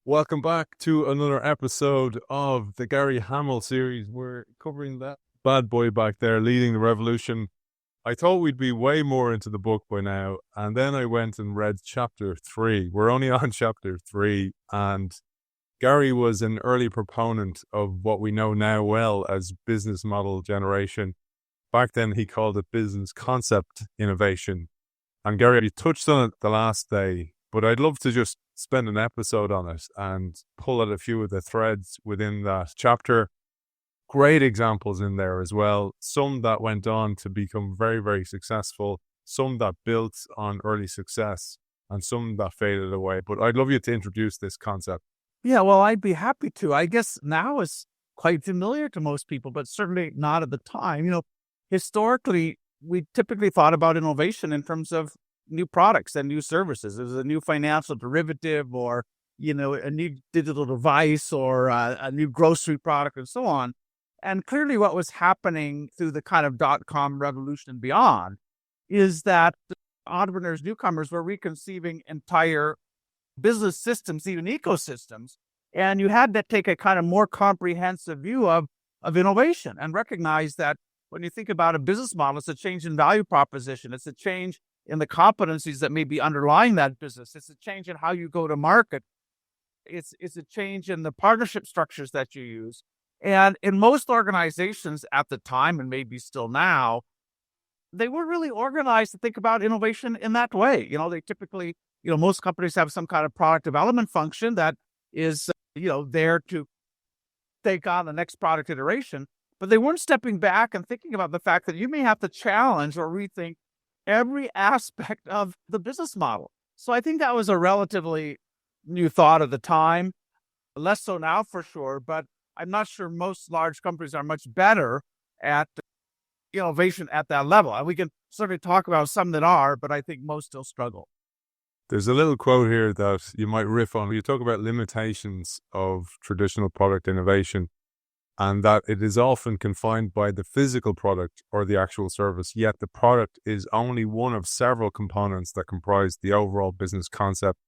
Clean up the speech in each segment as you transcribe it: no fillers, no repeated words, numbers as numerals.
Welcome back to another episode of the Gary Hamel series. We're covering that bad boy back there leading the revolution. I thought we'd be way more into the book by now, and then I went and read chapter 3. We're only on chapter 3, and Gary was an early proponent of what we know now well as business model generation. Back then, he called it business concept innovation. And Gary, you touched on it the last day, but I'd love to just spend an episode on it and pull at a few of the threads within that chapter. Great examples in there as well. Some that went on to become very, very successful, some that built on early success, and some that faded away. But I'd love you to introduce this concept. Yeah, well, I'd be happy to. I guess now it's quite familiar to most people, but certainly not at the time. Historically, we typically thought about innovation in terms of new products and new services. There's a new financial derivative or, a new digital device or a new grocery product and so on. And clearly what was happening through the kind of dot-com revolution and beyond is that entrepreneurs, newcomers were reconceiving entire business systems, even ecosystems. And you had to take a kind of more comprehensive view of innovation and recognize that when you think about a business model, it's a change in value proposition. It's a change in the competencies that may be underlying that business. It's a change in how you go to market. It's a change in the partnership structures that you use. And in most organizations at the time, and maybe still now, they weren't really organized to think about innovation in that way. They typically, most companies have some kind of product development function that is, there to take on the next product iteration. But they weren't stepping back and thinking about the fact that you may have to challenge or rethink every aspect of the business model. So I think that was a relatively new thought at the time, less so now for sure, but I'm not sure most large companies are much better at innovation at that level. And we can certainly talk about some that are, but I think most still struggle. There's a little quote here that you might riff on. You talk about limitations of traditional product innovation and that it is often confined by the physical product or the actual service, yet the product is only one of several components that comprise the overall business concept.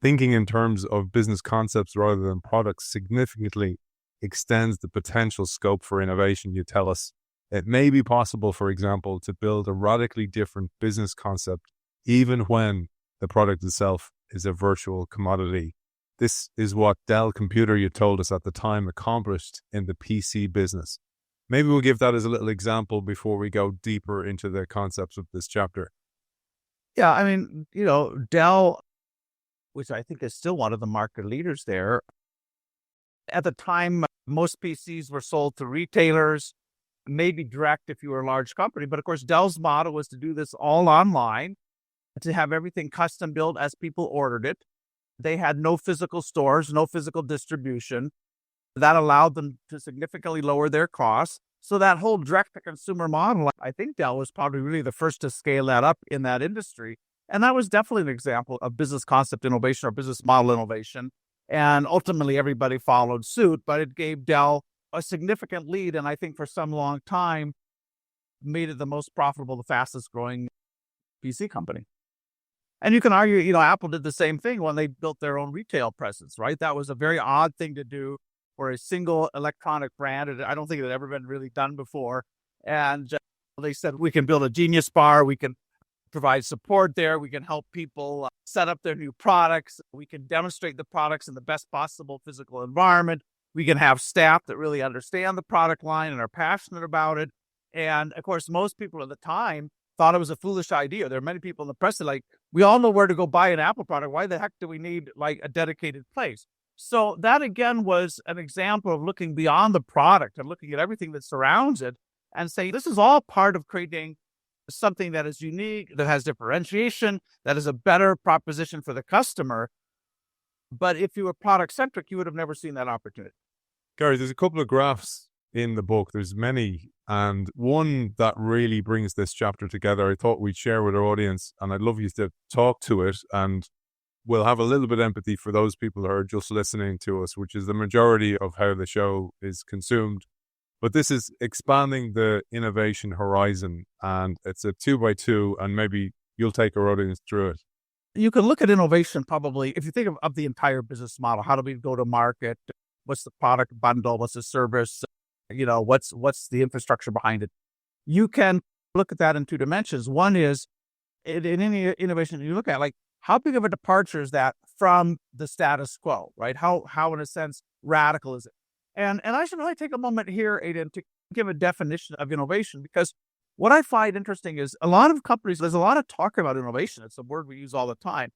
Thinking in terms of business concepts rather than products significantly extends the potential scope for innovation, you tell us. It may be possible, for example, to build a radically different business concept, even when the product itself is a virtual commodity. This is what Dell Computer, you told us at the time, accomplished in the PC business. Maybe we'll give that as a little example before we go deeper into the concepts of this chapter. Yeah, I mean, Dell, which I think is still one of the market leaders there, at the time, most PCs were sold to retailers, maybe direct if you were a large company. But of course, Dell's model was to do this all online, to have everything custom built as people ordered it. They had no physical stores, no physical distribution. That allowed them to significantly lower their costs. So that whole direct-to-consumer model, I think Dell was probably really the first to scale that up in that industry. And that was definitely an example of business concept innovation or business model innovation. And ultimately, everybody followed suit, but it gave Dell a significant lead. And I think for some long time, made it the most profitable, the fastest growing PC company. And you can argue, Apple did the same thing when they built their own retail presence, right? That was a very odd thing to do for a single electronic brand. I don't think it had ever been really done before. And they said, we can build a Genius Bar. We can provide support there. We can help people set up their new products. We can demonstrate the products in the best possible physical environment. We can have staff that really understand the product line and are passionate about it. And of course, most people at the time thought it was a foolish idea. There are many people in the press that we all know where to go buy an Apple product. Why the heck do we need a dedicated place? So that again was an example of looking beyond the product and looking at everything that surrounds it and saying, this is all part of creating something that is unique, that has differentiation, that is a better proposition for the customer. But if you were product centric, you would have never seen that opportunity. Gary, there's a couple of graphs in the book. There's many, and one that really brings this chapter together, I thought we'd share with our audience, and I'd love you to talk to it, and we'll have a little bit of empathy for those people who are just listening to us, which is the majority of how the show is consumed. But this is expanding the innovation horizon, and it's a 2x2, and maybe you'll take our audience through it. you can look at innovation probably, if you think of the entire business model, how do we go to market? What's the product bundle? What's the service? What's the infrastructure behind it? You can look at that in two dimensions. One is in any innovation you look at, like how big of a departure is that from the status quo, right? How in a sense radical is it? And I should really take a moment here, Aidan, to give a definition of innovation, because what I find interesting is a lot of companies, there's a lot of talk about innovation. It's a word we use all the time,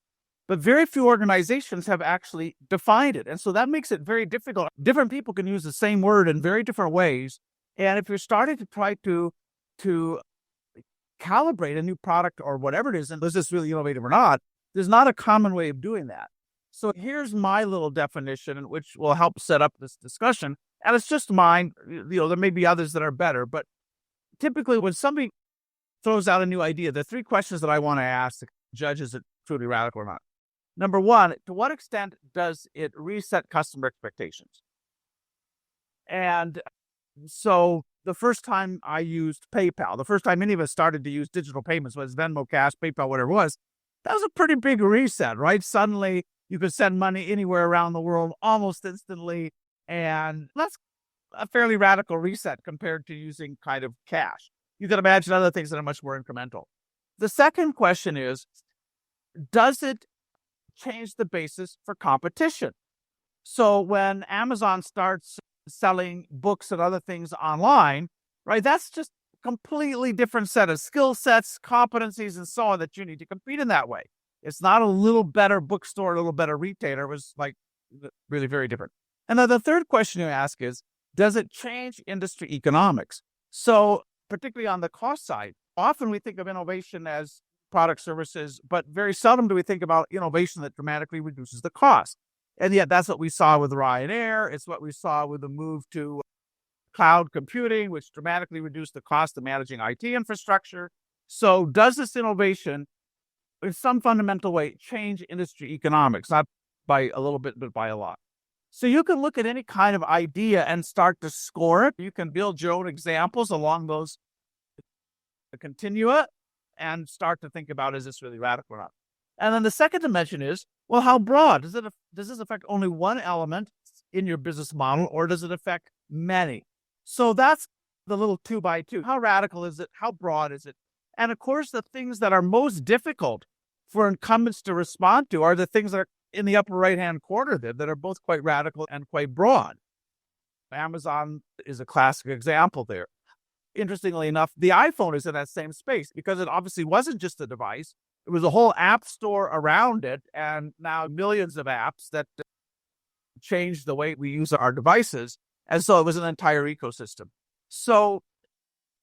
but very few organizations have actually defined it. And so that makes it very difficult. Different people can use the same word in very different ways. And if you're starting to try to calibrate a new product or whatever it is, and is this really innovative or not, there's not a common way of doing that. So here's my little definition, which will help set up this discussion. And it's just mine. There may be others that are better, but typically when somebody throws out a new idea, the three questions that I want to ask to judge is it truly radical or not. Number one, to what extent does it reset customer expectations? And so the first time I used PayPal, the first time any of us started to use digital payments, was Venmo, Cash, PayPal, whatever it was, that was a pretty big reset, right? Suddenly you could send money anywhere around the world almost instantly. And that's a fairly radical reset compared to using kind of cash. You can imagine other things that are much more incremental. The second question is, does it change the basis for competition? So when Amazon starts selling books and other things online, right, that's just a completely different set of skill sets, competencies, and so on that you need to compete in that way. It's not a little better bookstore, a little better retailer. It was like really very different. And then the third question you ask is, does it change industry economics? So particularly on the cost side, often we think of innovation as product services, but very seldom do we think about innovation that dramatically reduces the cost. And yet that's what we saw with Ryanair. It's what we saw with the move to cloud computing, which dramatically reduced the cost of managing IT infrastructure. So does this innovation, in some fundamental way, change industry economics? Not by a little bit, but by a lot. So you can look at any kind of idea and start to score it. You can build your own examples along those continua and start to think about, is this really radical or not? And then the second dimension is, well, how broad? Does this affect only one element in your business model, or does it affect many? So that's the little 2x2. How radical is it? How broad is it? And of course, the things that are most difficult for incumbents to respond to are the things that are in the upper right-hand corner there that are both quite radical and quite broad. Amazon is a classic example there. Interestingly enough, the iPhone is in that same space because it obviously wasn't just a device. It was a whole app store around it, and now millions of apps that changed the way we use our devices. And so it was an entire ecosystem. So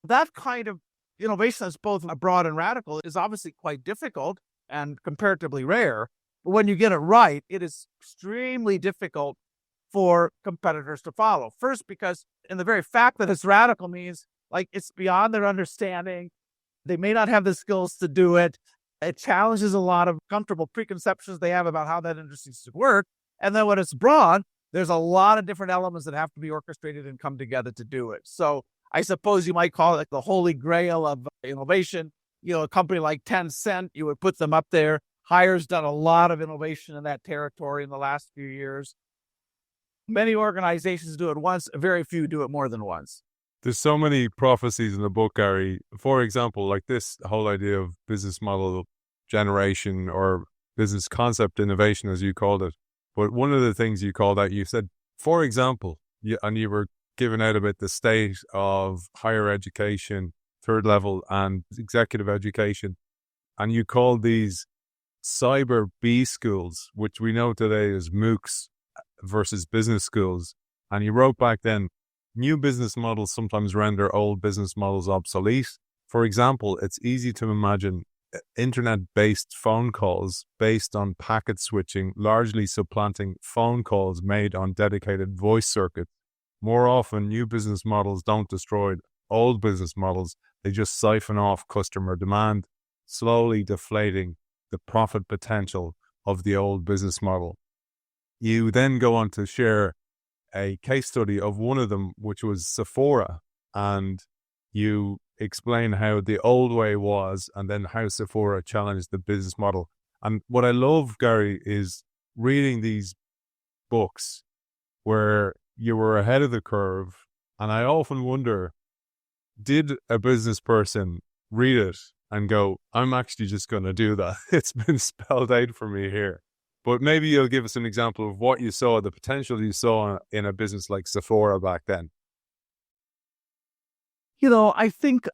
that kind of innovation that's both broad and radical is obviously quite difficult and comparatively rare. But when you get it right, it is extremely difficult for competitors to follow. First, because in the very fact that it's radical means like it's beyond their understanding. They may not have the skills to do it. It challenges a lot of comfortable preconceptions they have about how that industry should work. And then when it's broad, there's a lot of different elements that have to be orchestrated and come together to do it. So I suppose you might call it like the holy grail of innovation. A company like Tencent, you would put them up there. Hire's done a lot of innovation in that territory in the last few years. Many organizations do it once, very few do it more than once. There's so many prophecies in the book, Gary. For example, like this whole idea of business model generation or business concept innovation, as you called it. But one of the things you called out, you said, for example, and you were giving out a bit the state of higher education, third level and executive education. And you called these cyber B schools, which we know today as MOOCs versus business schools. And you wrote back then, new business models sometimes render old business models obsolete. For example, it's easy to imagine internet-based phone calls based on packet switching, largely supplanting phone calls made on dedicated voice circuits. More often, new business models don't destroy old business models. They just siphon off customer demand, slowly deflating the profit potential of the old business model. You then go on to share a case study of one of them, which was Sephora, and you explain how the old way was and then how Sephora challenged the business model. And what I love, Gary, is reading these books where you were ahead of the curve. And I often wonder, did a business person read it and go, I'm actually just going to do that? It's been spelled out for me here. But maybe you'll give us an example of what you saw, the potential you saw in a business like Sephora back then. I think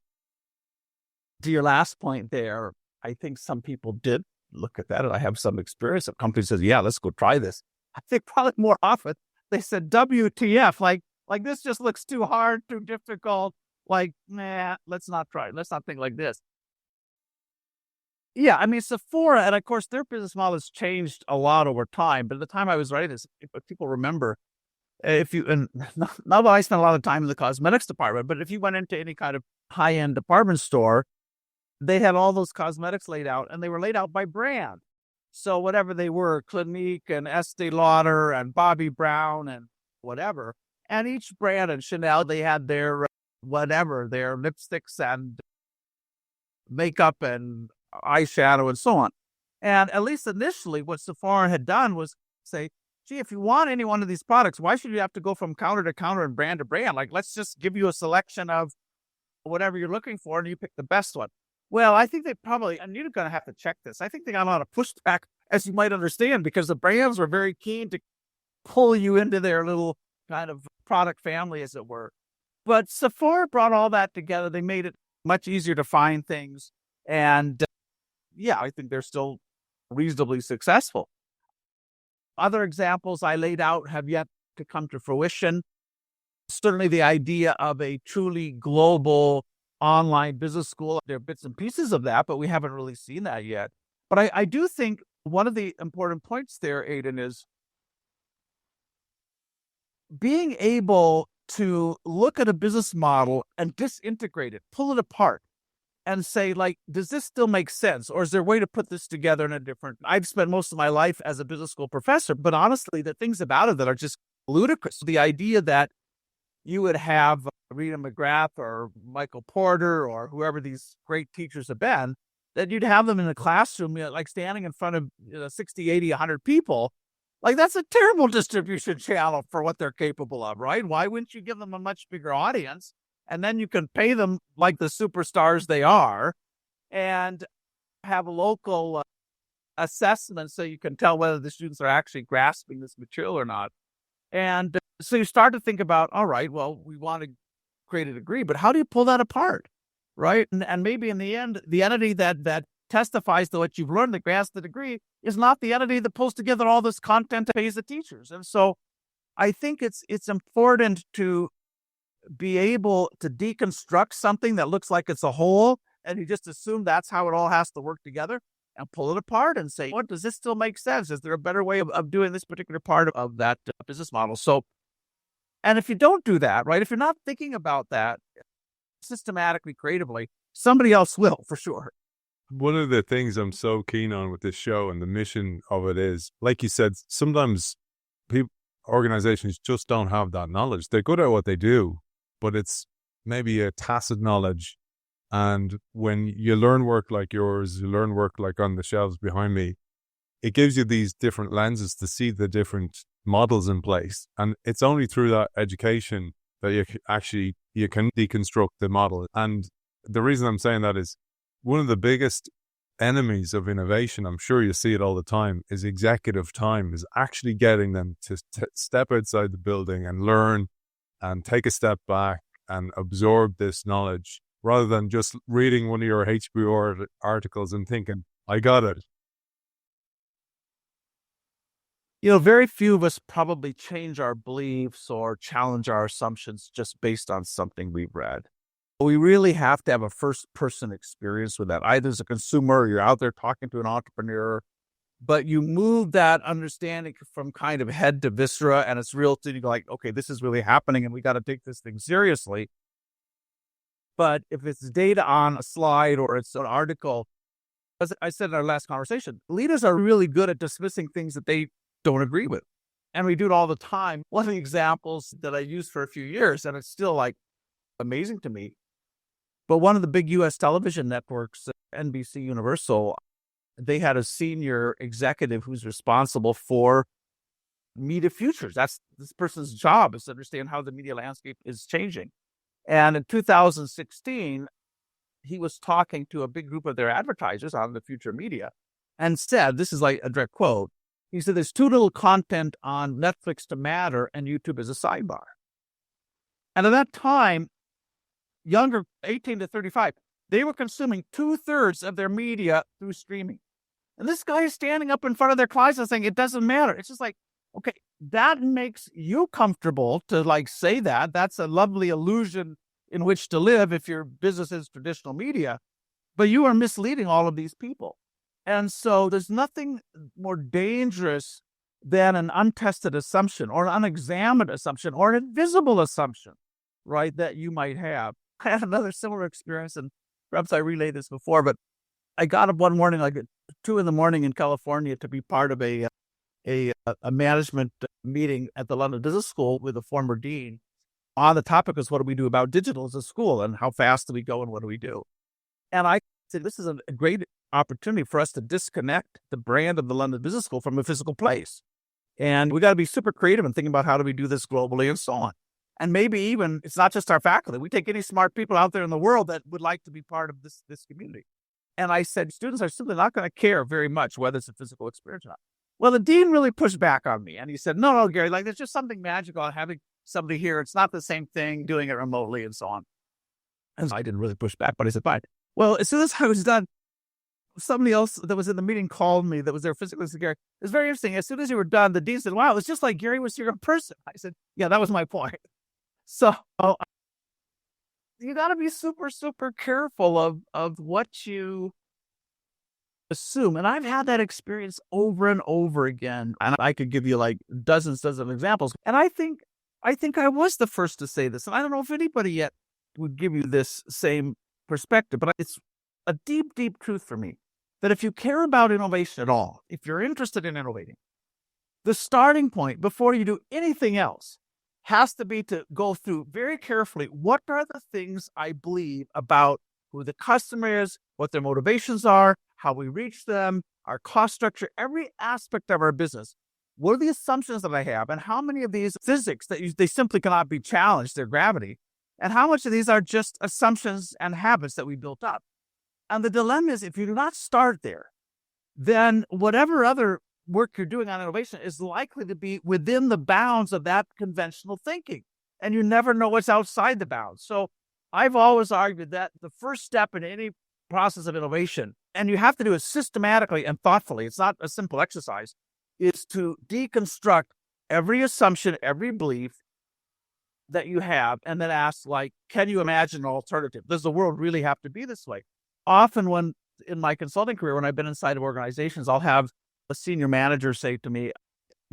to your last point there, I think some people did look at that, and I have some experience of companies says, yeah, let's go try this. I think probably more often they said, WTF, like this just looks too hard, too difficult. Like, nah, let's not try it. Let's not think like this. Yeah, I mean, Sephora, and of course, their business model has changed a lot over time. But at the time I was writing this, people remember, and not that I spent a lot of time in the cosmetics department, but if you went into any kind of high-end department store, they had all those cosmetics laid out, and they were laid out by brand. So whatever they were, Clinique and Estee Lauder and Bobbi Brown and whatever, and each brand and Chanel, they had their their lipsticks and makeup and eyeshadow and so on. And at least initially, what Sephora had done was say, gee, if you want any one of these products, why should you have to go from counter to counter and brand to brand? Like, let's just give you a selection of whatever you're looking for, and you pick the best one. Well, I think they probably, and you're going to have to check this, I think they got a lot of pushback, as you might understand, because the brands were very keen to pull you into their little kind of product family, as it were. But Sephora brought all that together. They made it much easier to find things. And yeah, I think they're still reasonably successful. Other examples I laid out have yet to come to fruition. Certainly the idea of a truly global online business school, there are bits and pieces of that, but we haven't really seen that yet. But I do think one of the important points there, Aidan, is being able to look at a business model and disintegrate it, pull it apart, and say, like, does this still make sense? Or is there a way to put this together in a different... I've spent most of my life as a business school professor, but honestly, the things about it that are just ludicrous. The idea that you would have Rita McGrath or Michael Porter or whoever these great teachers have been, that you'd have them in a classroom, like standing in front of 60, 80, 100 people. Like, that's a terrible distribution channel for what they're capable of, right? Why wouldn't you give them a much bigger audience? And then you can pay them like the superstars they are and have a local assessment so you can tell whether the students are actually grasping this material or not. And so you start to think about, all right, well, we want to create a degree, but how do you pull that apart, right? And maybe in the end, the entity that testifies to what you've learned, that grasps the degree, is not the entity that pulls together all this content to pays the teachers. And so I think it's important to be able to deconstruct something that looks like it's a whole, and you just assume that's how it all has to work together, and pull it apart and say, what, does this still make sense? Is there a better way of doing this particular part of that business model? So, and if you don't do that, right, if you're not thinking about that systematically, creatively, somebody else will, for sure. One of the things I'm so keen on with this show and the mission of it is, like you said, sometimes organizations just don't have that knowledge. They're good at what they do, but it's maybe a tacit knowledge. And when you learn work like yours, you learn work like on the shelves behind me, it gives you these different lenses to see the different models in place. And it's only through that education that you can deconstruct the model. And the reason I'm saying that is one of the biggest enemies of innovation, I'm sure you see it all the time, is executive time, is actually getting them to step outside the building and learn and take a step back and absorb this knowledge, rather than just reading one of your HBO articles and thinking, I got it. Very few of us probably change our beliefs or challenge our assumptions just based on something we've read. We really have to have a first-person experience with that. Either as a consumer, or you're out there talking to an entrepreneur, but you move that understanding from kind of head to viscera, and it's real to you, like, okay, this is really happening, and we got to take this thing seriously. But if it's data on a slide or it's an article, as I said in our last conversation, leaders are really good at dismissing things that they don't agree with. And we do it all the time. One of the examples that I used for a few years, and it's still like amazing to me, but one of the big U.S. television networks, NBC Universal, they had a senior executive who's responsible for media futures. That's this person's job, is to understand how the media landscape is changing. And in 2016, he was talking to a big group of their advertisers on the future media and said, this is like a direct quote, he said, there's too little content on Netflix to matter and YouTube is a sidebar. And at that time, younger, 18 to 35, they were consuming 2/3 of their media through streaming. And this guy is standing up in front of their clients and saying, it doesn't matter. It's just like, okay, that makes you comfortable to like say that. That's a lovely illusion in which to live if your business is traditional media, but you are misleading all of these people. And so there's nothing more dangerous than an untested assumption or an unexamined assumption or an invisible assumption, right, that you might have. I had another similar experience, and perhaps I relayed this before, but I got up one morning, like at 2 a.m. in California, to be part of a management meeting at the London Business School with a former dean. On the topic is what do we do about digital as a school and how fast do we go and what do we do? And I said, this is a great opportunity for us to disconnect the brand of the London Business School from a physical place. And we got to be super creative and thinking about how do we do this globally and so on. And maybe even, it's not just our faculty. We take any smart people out there in the world that would like to be part of this community. And I said, students are simply not going to care very much whether it's a physical experience or not. Well, the dean really pushed back on me. And he said, no, Gary, like there's just something magical on having somebody here. It's not the same thing doing it remotely and so on. And so I didn't really push back, but I said, fine. Well, as soon as I was done, somebody else that was in the meeting called me that was there physically. Said, Gary, it was very interesting. As soon as you were done, the dean said, wow, it's just like Gary was here in person. I said, yeah, that was my point. So you got to be super, super careful of what you assume. And I've had that experience over and over again. And I could give you like dozens of examples. And I think I was the first to say this. And I don't know if anybody yet would give you this same perspective, but it's a deep, deep truth for me that if you care about innovation at all, if you're interested in innovating, the starting point before you do anything else has to be to go through very carefully, what are the things I believe about who the customer is, what their motivations are, how we reach them, our cost structure, every aspect of our business. What are the assumptions that I have, and how many of these physics that they simply cannot be challenged, their gravity, and how much of these are just assumptions and habits that we built up? And the dilemma is if you do not start there, then whatever other work you're doing on innovation is likely to be within the bounds of that conventional thinking. And you never know what's outside the bounds. So I've always argued that the first step in any process of innovation, and you have to do it systematically and thoughtfully, it's not a simple exercise, is to deconstruct every assumption, every belief that you have, and then ask, like, can you imagine an alternative? Does the world really have to be this way? Often when in my consulting career, when I've been inside of organizations, I'll have a senior manager say to me,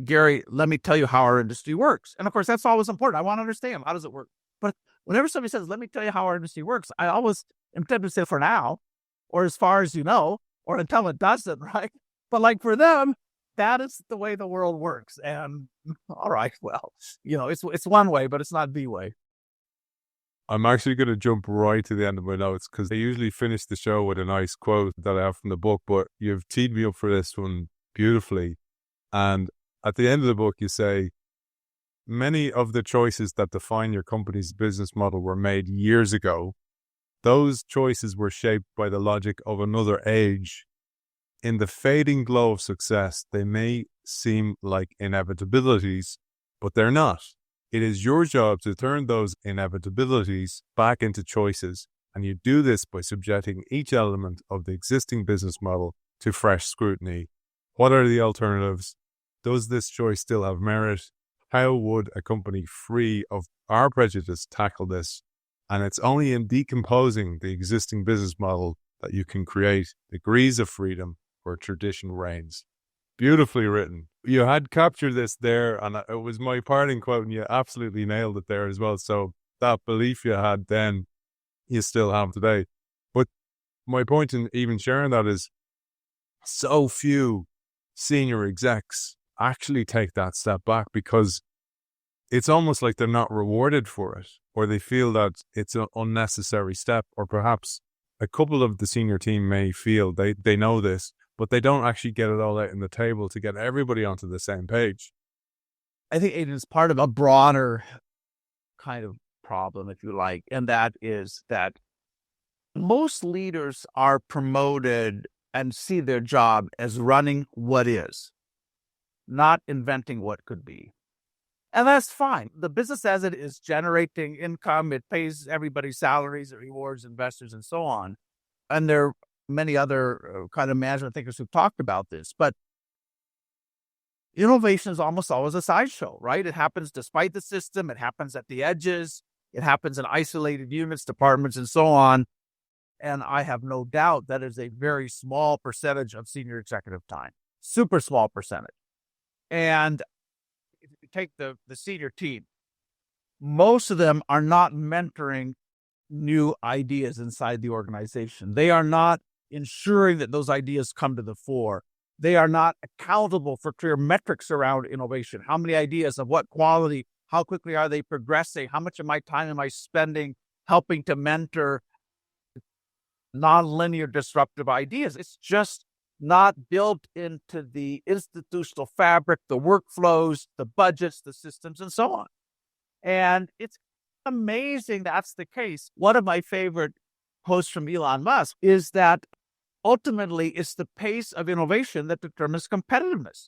Gary, let me tell you how our industry works. And of course, that's always important. I want to understand, how does it work? But whenever somebody says, let me tell you how our industry works, I always am tempted to say, for now, or as far as you know, or until it doesn't, right? But like for them, that is the way the world works. And all right, well, it's one way, but it's not the way. I'm actually going to jump right to the end of my notes because I usually finish the show with a nice quote that I have from the book, but you've teed me up for this one beautifully. And at the end of the book, you say, many of the choices that define your company's business model were made years ago. Those choices were shaped by the logic of another age. In the fading glow of success, they may seem like inevitabilities, but they're not. It is your job to turn those inevitabilities back into choices, and you do this by subjecting each element of the existing business model to fresh scrutiny. What are the alternatives? Does this choice still have merit? How would a company free of our prejudice tackle this? And it's only in decomposing the existing business model that you can create degrees of freedom where tradition reigns. Beautifully written. You had captured this there, and it was my parting quote, and you absolutely nailed it there as well. So that belief you had then, you still have today. But my point in even sharing that is so few senior execs actually take that step back because it's almost like they're not rewarded for it, or they feel that it's an unnecessary step, or perhaps a couple of the senior team may feel they know this, but they don't actually get it all out in the table to get everybody onto the same page. I think Aidan is part of a broader kind of problem, if you like, and that is that most leaders are promoted and see their job as running what is, not inventing what could be. And that's fine. The business as it is generating income, it pays everybody's salaries, it rewards investors and so on. And there are many other kind of management thinkers who've talked about this. But innovation is almost always a sideshow, right? It happens despite the system. It happens at the edges. It happens in isolated units, departments, and so on. And I have no doubt that is a very small percentage of senior executive time, super small percentage. And if you take the senior team, most of them are not mentoring new ideas inside the organization. They are not ensuring that those ideas come to the fore. They are not accountable for clear metrics around innovation. How many ideas of what quality? How quickly are they progressing? How much of my time am I spending helping to mentor nonlinear disruptive ideas? It's just not built into the institutional fabric, the workflows, the budgets, the systems, and so on. And it's amazing that's the case. One of my favorite quotes from Elon Musk is that ultimately it's the pace of innovation that determines competitiveness.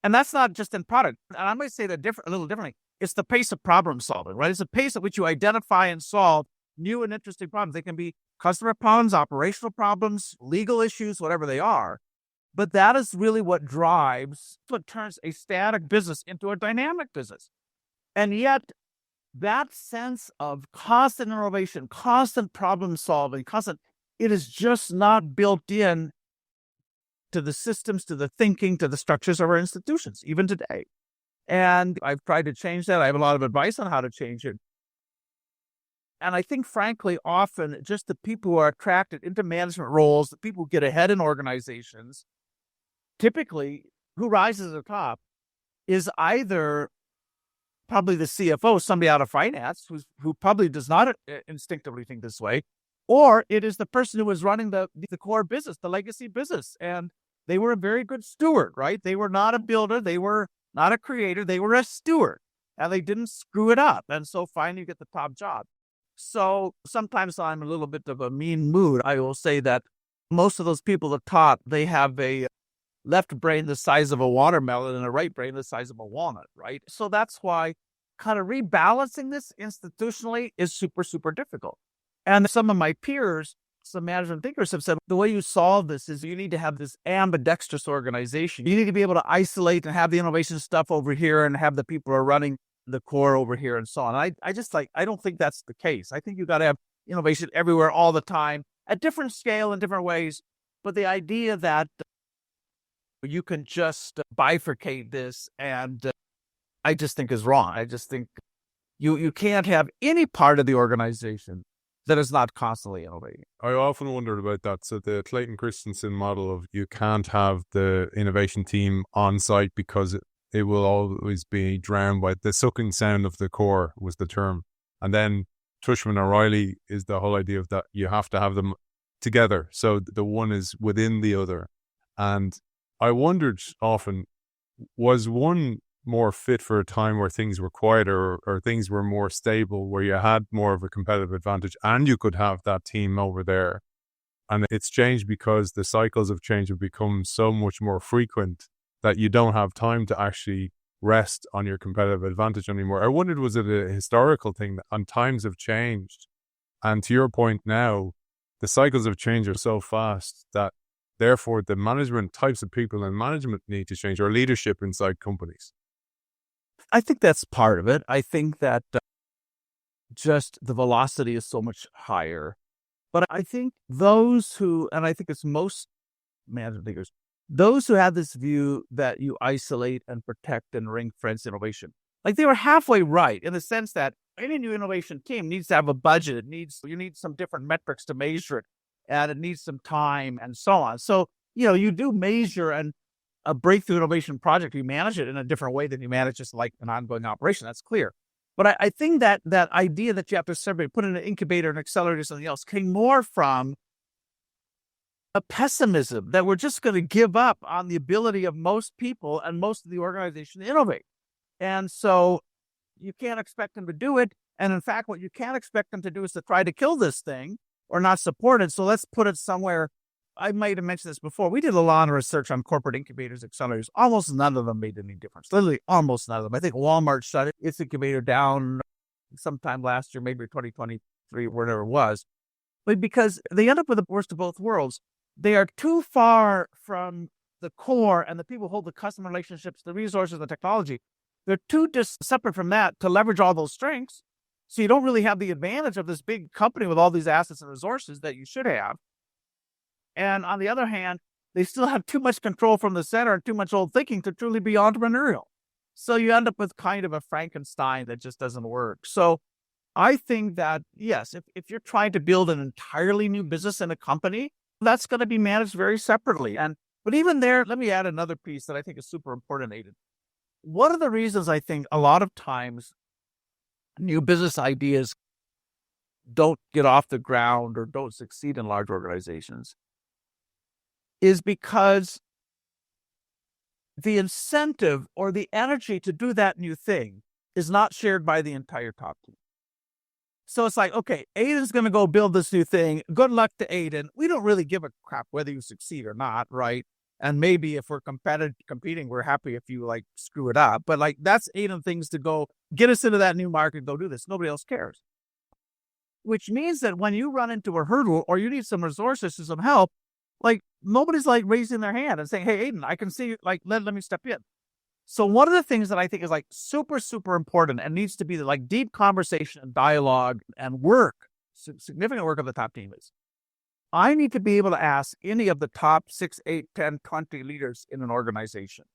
And that's not just in product. And I might say that a little differently. It's the pace of problem solving, right? It's the pace at which you identify and solve new and interesting problems. They can be customer problems, operational problems, legal issues, whatever they are. But that is really what drives, what turns a static business into a dynamic business. And yet, that sense of constant innovation, constant problem solving, it is just not built in to the systems, to the thinking, to the structures of our institutions, even today. And I've tried to change that. I have a lot of advice on how to change it. And I think, frankly, often just the people who are attracted into management roles, the people who get ahead in organizations, typically who rises to the top is either probably the CFO, somebody out of finance who probably does not instinctively think this way, or it is the person who was running the core business, the legacy business. And they were a very good steward, right? They were not a builder. They were not a creator. They were a steward, and they didn't screw it up. And so finally you get the top job. So sometimes I'm a little bit of a mean mood. I will say that most of those people at the top, they have a left brain the size of a watermelon and a right brain the size of a walnut, right? So that's why kind of rebalancing this institutionally is super, super difficult. And some of my peers, some management thinkers have said, the way you solve this is you need to have this ambidextrous organization. You need to be able to isolate and have the innovation stuff over here and have the people who are running the core over here and so on. I don't think that's the case. I think you got to have innovation everywhere all the time at different scale in different ways. But the idea that you can just bifurcate this and I just think is wrong. I just think you can't have any part of the organization that is not constantly innovating. I often wondered about that. So the Clayton Christensen model of you can't have the innovation team on site because it will always be drowned by the sucking sound of the core was the term. And then Tushman O'Reilly is the whole idea of that you have to have them together. So the one is within the other. And I wondered often, was one more fit for a time where things were quieter or things were more stable, where you had more of a competitive advantage and you could have that team over there? And it's changed because the cycles of change have become so much more frequent that you don't have time to actually rest on your competitive advantage anymore. I wondered, was it a historical thing and times have changed? And to your point now, the cycles of change are so fast that therefore the management types of people and management need to change, or leadership inside companies. I think that's part of it. I think that just the velocity is so much higher. But I think those who, and I think it's most management thinkers, those who have this view that you isolate and protect and ring fence innovation, like they were halfway right in the sense that any new innovation team needs to have a budget. You need some different metrics to measure it, and it needs some time and so on. So, you do measure a breakthrough innovation project, you manage it in a different way than you manage just like an ongoing operation. That's clear. But I think that idea that you have to separate, put in an incubator and accelerator or something else came more from a pessimism that we're just going to give up on the ability of most people and most of the organization to innovate. And so you can't expect them to do it. And in fact, what you can't expect them to do is to try to kill this thing or not support it. So let's put it somewhere. I might have mentioned this before. We did a lot of research on corporate incubators, accelerators. Almost none of them made any difference. Literally, almost none of them. I think Walmart shut its incubator down sometime last year, maybe 2023, whatever it was. But because they end up with the worst of both worlds, they are too far from the core and the people who hold the customer relationships, the resources, the technology. They're too separate from that to leverage all those strengths. So you don't really have the advantage of this big company with all these assets and resources that you should have. And on the other hand, they still have too much control from the center and too much old thinking to truly be entrepreneurial. So you end up with kind of a Frankenstein that just doesn't work. So I think that, yes, if you're trying to build an entirely new business in a company, that's going to be managed very separately. But even there, let me add another piece that I think is super important, Aidan. One of the reasons I think a lot of times new business ideas don't get off the ground or don't succeed in large organizations is because the incentive or the energy to do that new thing is not shared by the entire top team. So it's like, okay, Aidan's going to go build this new thing. Good luck to Aidan. We don't really give a crap whether you succeed or not, right? And maybe if we're competing, we're happy if you like screw it up. But like that's Aidan things to go get us into that new market, go do this. Nobody else cares. Which means that when you run into a hurdle or you need some resources or some help, like nobody's like raising their hand and saying, hey, Aidan, I can see you, like, let me step in. So one of the things that I think is like super, super important and needs to be the like deep conversation and dialogue and work, significant work of the top team is, I need to be able to ask any of the top 6, 8, 10, 20 leaders in an organization,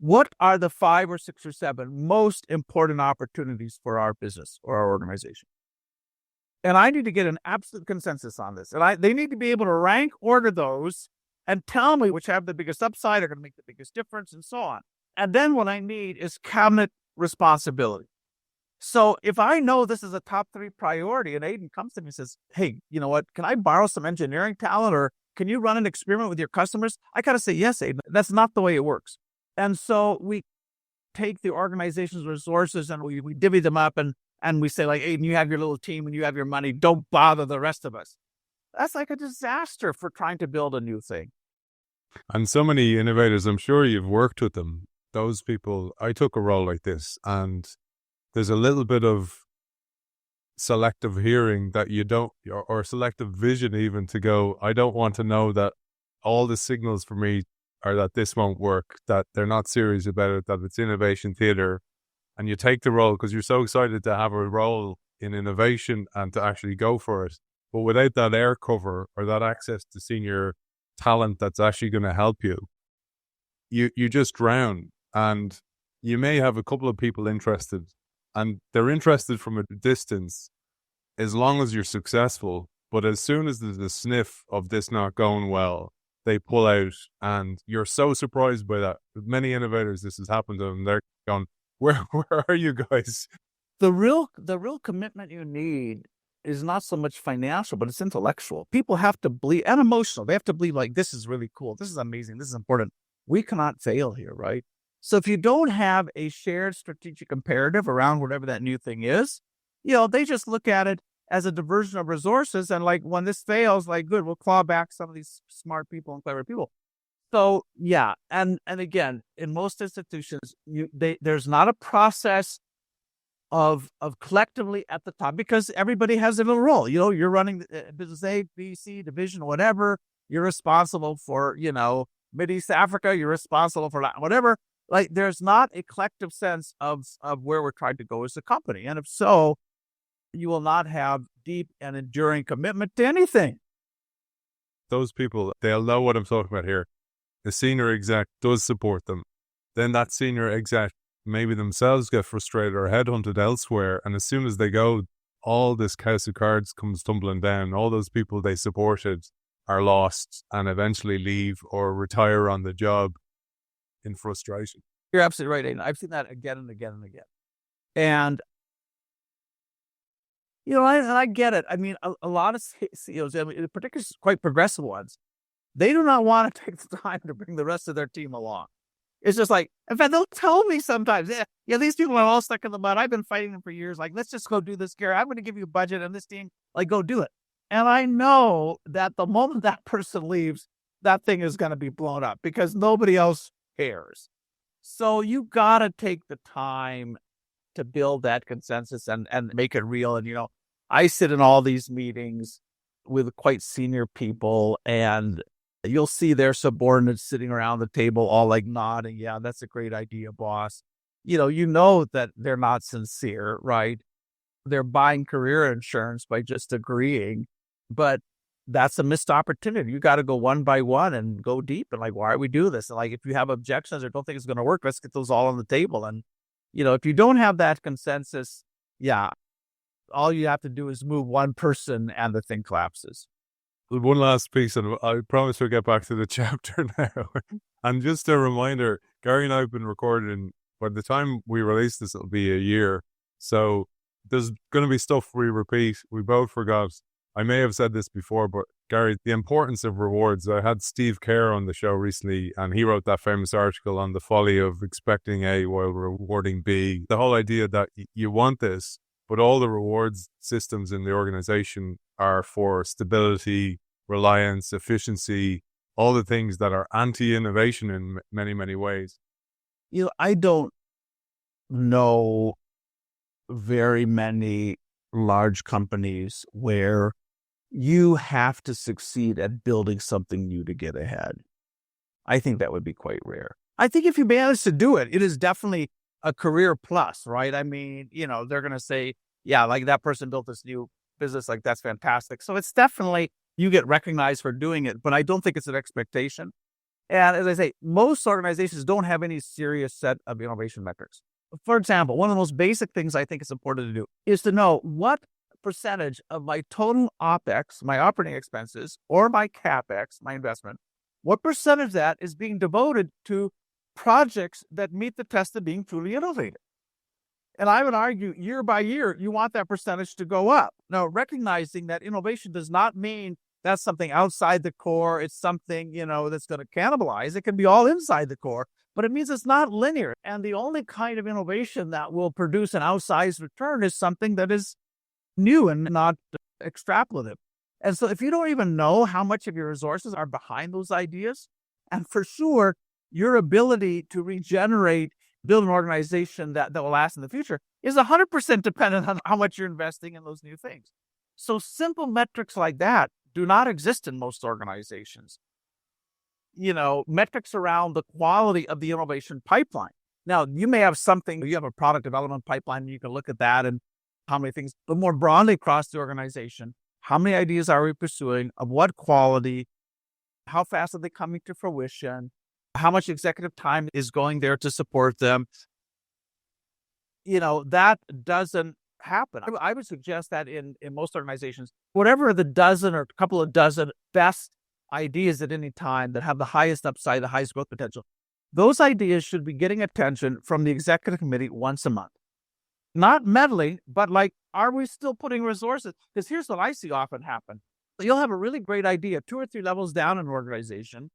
what are the 5 or 6 or 7 most important opportunities for our business or our organization? And I need to get an absolute consensus on this. And they need to be able to rank order those and tell me which have the biggest upside, are going to make the biggest difference, and so on. And then what I need is cabinet responsibility. So if I know this is a top 3 priority and Aidan comes to me and says, hey, you know what, can I borrow some engineering talent or can you run an experiment with your customers? I got to say, yes, Aidan, that's not the way it works. And so we take the organization's resources and we divvy them up and we say like, Aidan, you have your little team and you have your money. Don't bother the rest of us. That's like a disaster for trying to build a new thing. And so many innovators, I'm sure you've worked with them. Those people, I took a role like this and there's a little bit of selective hearing that you don't, or selective vision even to go, I don't want to know that all the signals for me are that this won't work, that they're not serious about it, that it's innovation theater. And you take the role because you're so excited to have a role in innovation and to actually go for it. But without that air cover or that access to senior talent that's actually going to help you, you just drown. And you may have a couple of people interested and they're interested from a distance as long as you're successful. But as soon as there's a sniff of this not going well, they pull out and you're so surprised by that. With many innovators, this has happened to them. They're going, where are you guys? The real commitment you need is not so much financial, but it's intellectual. People have to believe, and emotional. They have to believe like, this is really cool. This is amazing. This is important. We cannot fail here, right? So if you don't have a shared strategic imperative around whatever that new thing is, they just look at it as a diversion of resources. And like, when this fails, like, good, we'll claw back some of these smart people and clever people. So yeah. And again, in most institutions, there's not a process of collectively at the top because everybody has a little role. You're running business A, B, C, division, whatever. You're responsible for, Mideast Africa. You're responsible for that, whatever. Like, there's not a collective sense of where we're trying to go as a company. And if so, you will not have deep and enduring commitment to anything. Those people, they'll know what I'm talking about here. The senior exec does support them. Then that senior exec maybe themselves get frustrated or headhunted elsewhere. And as soon as they go, all this house of cards comes tumbling down. All those people they supported are lost and eventually leave or retire on the job in frustration. You're absolutely right, Aidan. I've seen that again and again and again. And, I get it. I mean, a lot of CEOs, particularly quite progressive ones, They do not want to take the time to bring the rest of their team along. It's just like, in fact, they'll tell me sometimes, yeah, these people are all stuck in the mud. I've been fighting them for years. Like, let's just go do this, Gary. I'm going to give you a budget and this team, like, go do it. And I know that the moment that person leaves, that thing is going to be blown up because nobody else cares. So you got to take the time to build that consensus and make it real. And, I sit in all these meetings with quite senior people, and you'll see their subordinates sitting around the table all like nodding. Yeah, that's a great idea, boss. You know that they're not sincere, right? They're buying career insurance by just agreeing, but that's a missed opportunity. You got to go one by one and go deep and like, why are we doing this? And like, if you have objections or don't think it's going to work, let's get those all on the table. And, if you don't have that consensus, yeah, all you have to do is move one person and the thing collapses. One last piece, and I promise we'll get back to the chapter now. And just a reminder, Gary and I have been recording, by the time we release this, it'll be a year. So there's going to be stuff we repeat. We both forgot. I may have said this before, but Gary, the importance of rewards. I had Steve Kerr on the show recently, and he wrote that famous article on the folly of expecting A while rewarding B. The whole idea that you want this, but all the rewards systems in the organization are for stability, reliance, efficiency, all the things that are anti-innovation in many, many ways. I don't know very many large companies where you have to succeed at building something new to get ahead. I think that would be quite rare. I think if you manage to do it, it is definitely a career plus, right? I mean, they're going to say, yeah, like that person built this new business, like that's fantastic. So it's definitely, you get recognized for doing it, but I don't think it's an expectation. And as I say, most organizations don't have any serious set of innovation metrics. For example, one of the most basic things I think is important to do is to know what percentage of my total OPEX, my operating expenses, or my CAPEX, my investment, what percentage of that is being devoted to projects that meet the test of being truly innovative. And I would argue year by year, you want that percentage to go up. Now, recognizing that innovation does not mean that's something outside the core. It's something, that's going to cannibalize. It can be all inside the core, but it means it's not linear. And the only kind of innovation that will produce an outsized return is something that is new and not extrapolative. And so if you don't even know how much of your resources are behind those ideas, and for sure, your ability to regenerate, build an organization that will last in the future is 100% dependent on how much you're investing in those new things. So simple metrics like that do not exist in most organizations. Metrics around the quality of the innovation pipeline. Now, you may have you have a product development pipeline, and you can look at that and how many things, but more broadly across the organization, how many ideas are we pursuing, of what quality, how fast are they coming to fruition, how much executive time is going there to support them. That doesn't happen. I would suggest that in most organizations, whatever the dozen or a couple of dozen best ideas at any time that have the highest upside, the highest growth potential, those ideas should be getting attention from the executive committee once a month. Not meddling, but like, are we still putting resources? Because here's what I see often happen. You'll have a really great idea 2 or 3 levels down in an organization,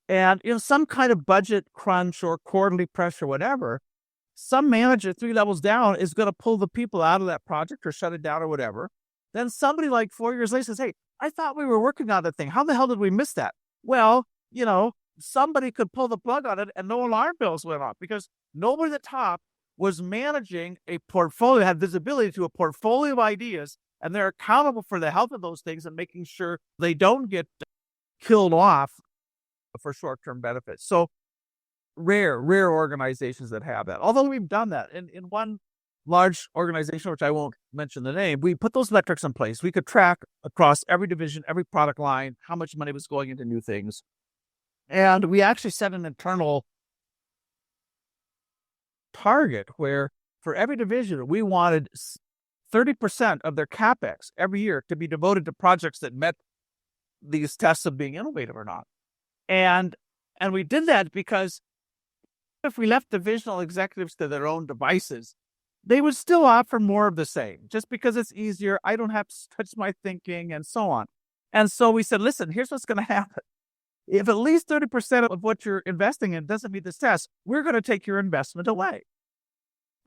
and some kind of budget crunch or quarterly pressure, whatever, some manager 3 levels down is going to pull the people out of that project or shut it down or whatever. Then somebody like 4 years later says, hey, I thought we were working on that thing. How the hell did we miss that? Well, somebody could pull the plug on it and no alarm bells went off because nobody at the top was managing a portfolio, had visibility to a portfolio of ideas, and they're accountable for the health of those things and making sure they don't get killed off for short-term benefits. So rare organizations that have that. Although we've done that in one large organization, which I won't mention the name, we put those metrics in place. We could track across every division, every product line, how much money was going into new things. And we actually set an internal target where for every division, we wanted 30% of their CapEx every year to be devoted to projects that met these tests of being innovative or not. And we did that because if we left divisional executives to their own devices, they would still offer more of the same, just because it's easier. I don't have to touch my thinking and so on. And so we said, listen, here's what's going to happen. If at least 30% of what you're investing in doesn't meet this test, we're going to take your investment away.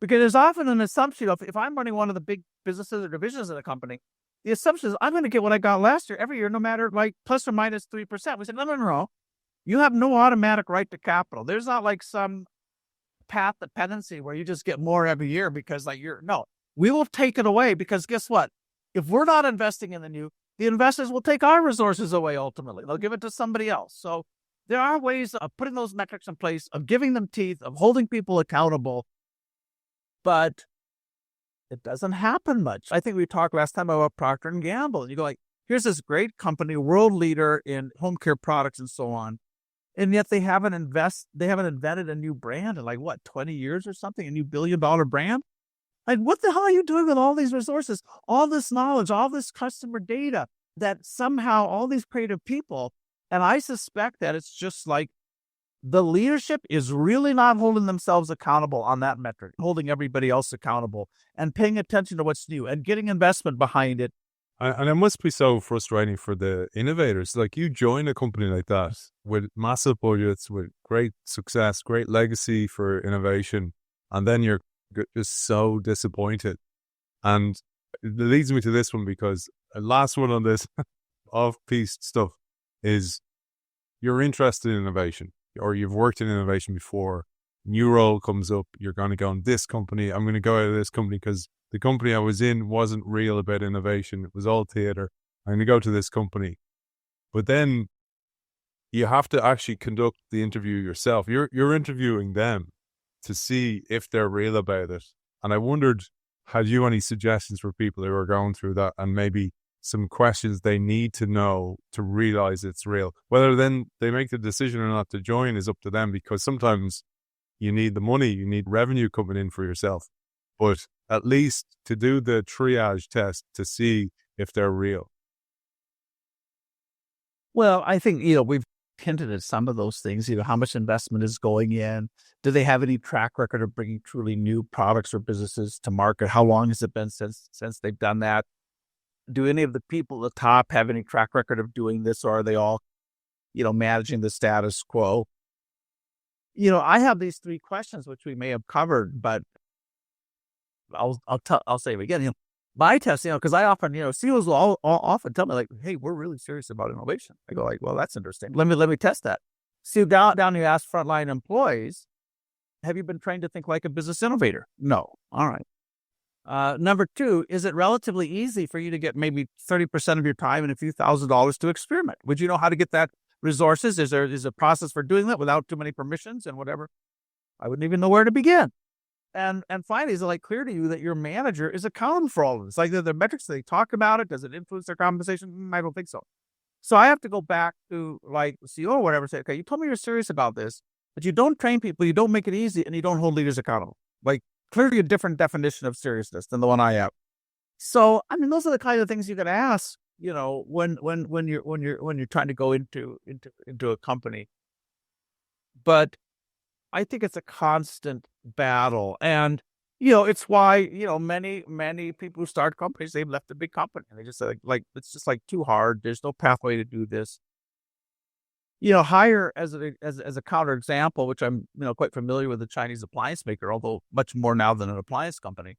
Because there's often an assumption of, if I'm running one of the big businesses or divisions of the company, the assumption is I'm going to get what I got last year every year, no matter like plus or minus 3%. We said, no. You have no automatic right to capital. There's not like some path dependency where you just get more every year because no, we will take it away, because guess what? If we're not investing in the new, the investors will take our resources away ultimately. They'll give it to somebody else. So there are ways of putting those metrics in place, of giving them teeth, of holding people accountable, but it doesn't happen much. I think we talked last time about Procter & Gamble, and you go like, here's this great company, world leader in home care products and so on, and yet they haven't invented a new brand in 20 years or something, a new billion-dollar brand? Like, what the hell are you doing with all these resources, all this knowledge, all this customer data, that somehow all these creative people, and I suspect that it's just like the leadership is really not holding themselves accountable on that metric, holding everybody else accountable and paying attention to what's new and getting investment behind it. And it must be so frustrating for the innovators. Like, you join a company like that with massive budgets, with great success, great legacy for innovation, and then you're just so disappointed. And it leads me to this one, because the last one on this off-piece stuff is, you're interested in innovation, or you've worked in innovation before, new role comes up, you're going to go in this company, I'm going to go out of this company because the company I was in wasn't real about innovation, it was all theater, I'm going to go to this company. But then you have to actually conduct the interview yourself. You're interviewing them to see if they're real about it. And I wondered, had you any suggestions for people who are going through that, and maybe some questions they need to know to realize it's real? Whether then they make the decision or not to join is up to them, because sometimes you need the money, you need revenue coming in for yourself. But at least to do the triage test to see if they're real. Well, I think, we've hinted at some of those things, how much investment is going in? Do they have any track record of bringing truly new products or businesses to market? How long has it been since they've done that? Do any of the people at the top have any track record of doing this, or are they all, managing the status quo? I have these 3 questions, which we may have covered, but I'll say it again. My test, because I often, CEOs will often tell me like, hey, we're really serious about innovation. I go like, well, that's interesting. Let me test that. So down you ask frontline employees, have you been trained to think like a business innovator? No. All right. Number 2, is it relatively easy for you to get maybe 30% of your time and a few $1,000s to experiment? Would you know how to get that resources? Is there a process for doing that without too many permissions and whatever? I wouldn't even know where to begin. And finally, is it clear to you that your manager is accountable for all of this? Like, the metrics, they talk about it. Does it influence their compensation? I don't think so. So I have to go back to the CEO or whatever, say, okay, you told me you're serious about this, but you don't train people, you don't make it easy, and you don't hold leaders accountable. Clearly a different definition of seriousness than the one I have. So, those are the kind of things you can ask, when you're trying to go into a company. But I think it's a constant battle, and it's why many people who start companies, they've left a big company and they just say it's just too hard. There's no pathway to do this. Hire as a counter example, which I'm quite familiar with, the Chinese appliance maker, although much more now than an appliance company.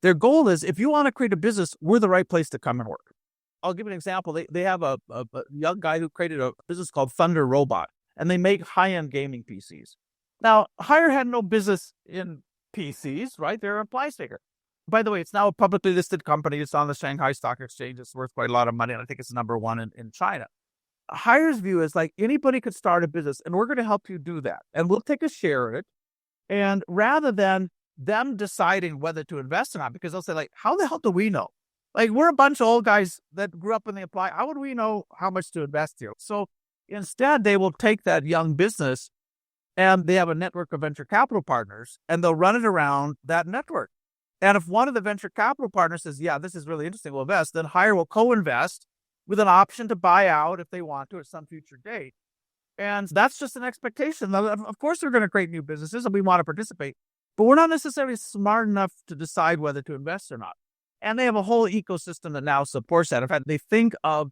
Their goal is, if you want to create a business, we're the right place to come and work. I'll give you an example. They have a young guy who created a business called Thunder Robot, and they make high-end gaming PCs. Now, Hire had no business in PCs, right? They're an appliance maker. By the way, it's now a publicly listed company. It's on the Shanghai Stock Exchange. It's worth quite a lot of money, and I think it's number 1 in China. Hire's view is anybody could start a business, and we're going to help you do that. And we'll take a share of it. And rather than them deciding whether to invest or not, because they'll say, how the hell do we know? We're a bunch of old guys that grew up in the appliance. How would we know how much to invest here? So instead, they will take that young business, and they have a network of venture capital partners, and they'll run it around that network. And if one of the venture capital partners says, yeah, this is really interesting, we'll invest, then Hire will co-invest with an option to buy out if they want to at some future date. And that's just an expectation. Of course, they're going to create new businesses and we want to participate, but we're not necessarily smart enough to decide whether to invest or not. And they have a whole ecosystem that now supports that. In fact, they think of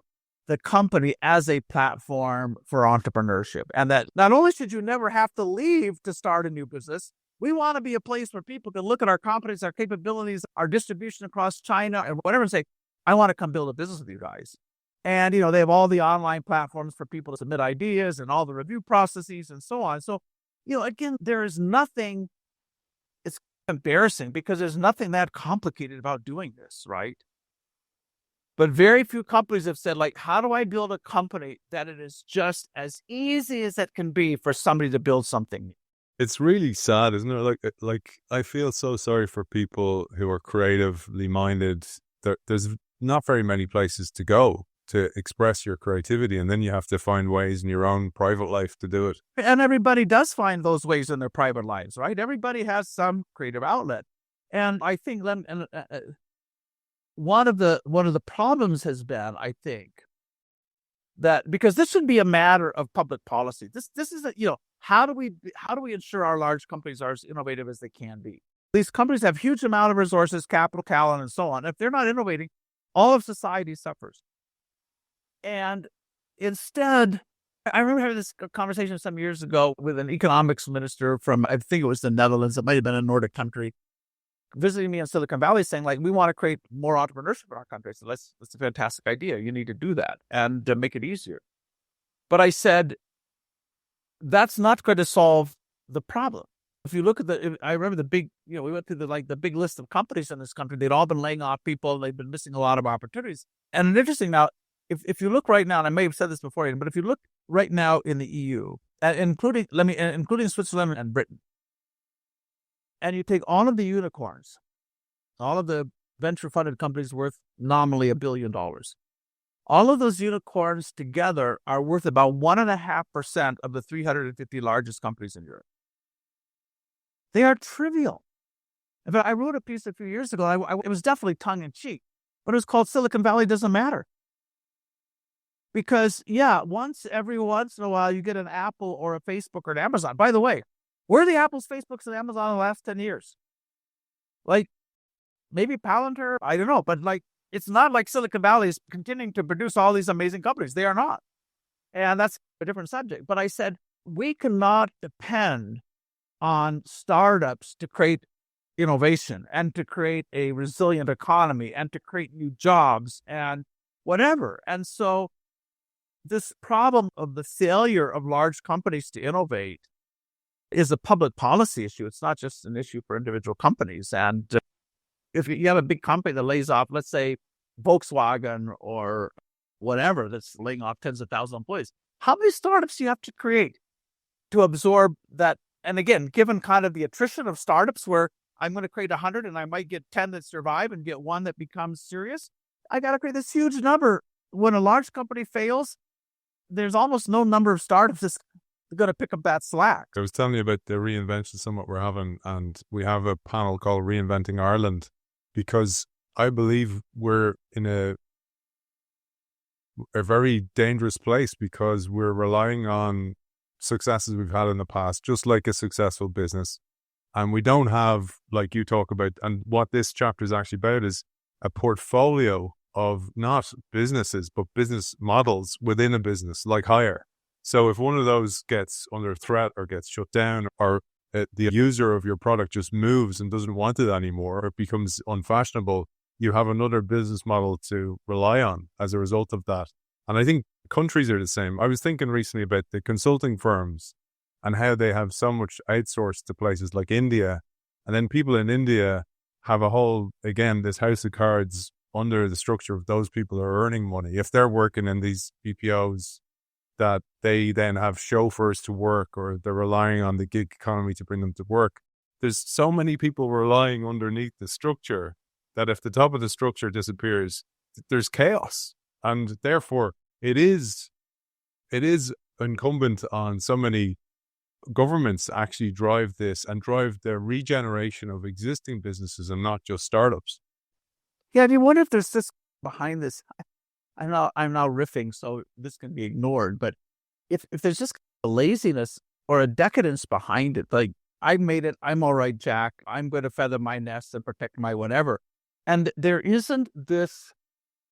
the company as a platform for entrepreneurship. And that not only should you never have to leave to start a new business, we want to be a place where people can look at our companies, our capabilities, our distribution across China and whatever and say, I want to come build a business with you guys. And, they have all the online platforms for people to submit ideas and all the review processes and so on. So, again, there is nothing, it's embarrassing because there's nothing that complicated about doing this, right? But very few companies have said, how do I build a company that it is just as easy as it can be for somebody to build something? It's really sad, isn't it? Like I feel so sorry for people who are creatively minded. There's not very many places to go to express your creativity, and then you have to find ways in your own private life to do it. And everybody does find those ways in their private lives, right? Everybody has some creative outlet. And I think one of the problems has been, I think, that because this should be a matter of public policy. This is how do we ensure our large companies are as innovative as they can be? These companies have huge amount of resources, capital, talent, and so on. If they're not innovating, all of society suffers. And instead, I remember having this conversation some years ago with an economics minister from, I think it was the Netherlands, it might have been a Nordic country, visiting me in Silicon Valley saying, we want to create more entrepreneurship in our country. So that's a fantastic idea. You need to do that and make it easier. But I said, that's not going to solve the problem. If you look at I remember the big, we went through the big list of companies in this country. They'd all been laying off people. They've been missing a lot of opportunities. And interesting now, if you look right now, and I may have said this before, but if you look right now in the EU, including Switzerland and Britain, and you take all of the unicorns, all of the venture-funded companies worth nominally $1 billion, all of those unicorns together are worth about 1.5% of the 350 largest companies in Europe. They are trivial. In fact, I wrote a piece a few years ago. It was definitely tongue-in-cheek, but it was called Silicon Valley Doesn't Matter. Because, every once in a while, you get an Apple or a Facebook or an Amazon. By the way, where are the Apples, Facebooks, and Amazon in the last 10 years? Maybe Palantir, I don't know. But, it's not like Silicon Valley is continuing to produce all these amazing companies. They are not. And that's a different subject. But I said, we cannot depend on startups to create innovation and to create a resilient economy and to create new jobs and whatever. And so this problem of the failure of large companies to innovate is a public policy issue. It's not just an issue for individual companies. And if you have a big company that lays off, let's say Volkswagen or whatever, that's laying off tens of thousands of employees, how many startups do you have to create to absorb that? And again, given kind of the attrition of startups where I'm going to create 100 and I might get 10 that survive and get one that becomes serious, I got to create this huge number. When a large company fails, there's almost no number of startups that's going to pick up that slack. I was telling you about the Reinvention Summit we're having, and we have a panel called Reinventing Ireland, because I believe we're in a very dangerous place because we're relying on successes we've had in the past, just like a successful business. And we don't have, like you talk about, and what this chapter is actually about is a portfolio of not businesses, but business models within a business, like Hire. So if one of those gets under threat or gets shut down, or the user of your product just moves and doesn't want it anymore, or it becomes unfashionable, you have another business model to rely on as a result of that. And I think countries are the same. I was thinking recently about the consulting firms and how they have so much outsourced to places like India. And then people in India have a whole, again, this house of cards under the structure of those people who are earning money. If they're working in these BPOs, that they then have chauffeurs to work, or they're relying on the gig economy to bring them to work. There's so many people relying underneath the structure that if the top of the structure disappears, there's chaos. And therefore, it is incumbent on so many governments to actually drive this and drive the regeneration of existing businesses and not just startups. Yeah, and you wonder if there's this behind this. I'm now riffing, so this can be ignored. But if there's just a laziness or a decadence behind it, like, I made it, I'm all right, Jack, I'm going to feather my nest and protect my whatever. And there isn't this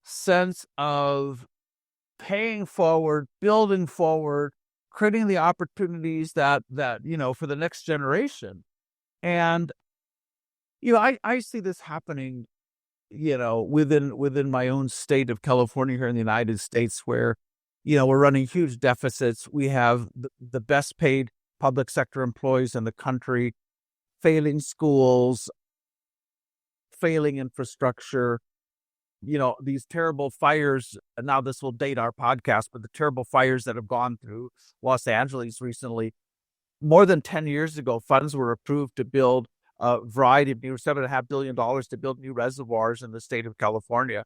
sense of paying forward, building forward, creating the opportunities that for the next generation. And I see this happening, within my own state of California here in the United States, where we're running huge deficits. We have the best paid public sector employees in the country, failing schools, failing infrastructure, these terrible fires. Now, this will date our podcast, but the terrible fires that have gone through Los Angeles recently. More than 10 years ago, funds were approved to build a variety of new $7.5 billion to build new reservoirs in the state of California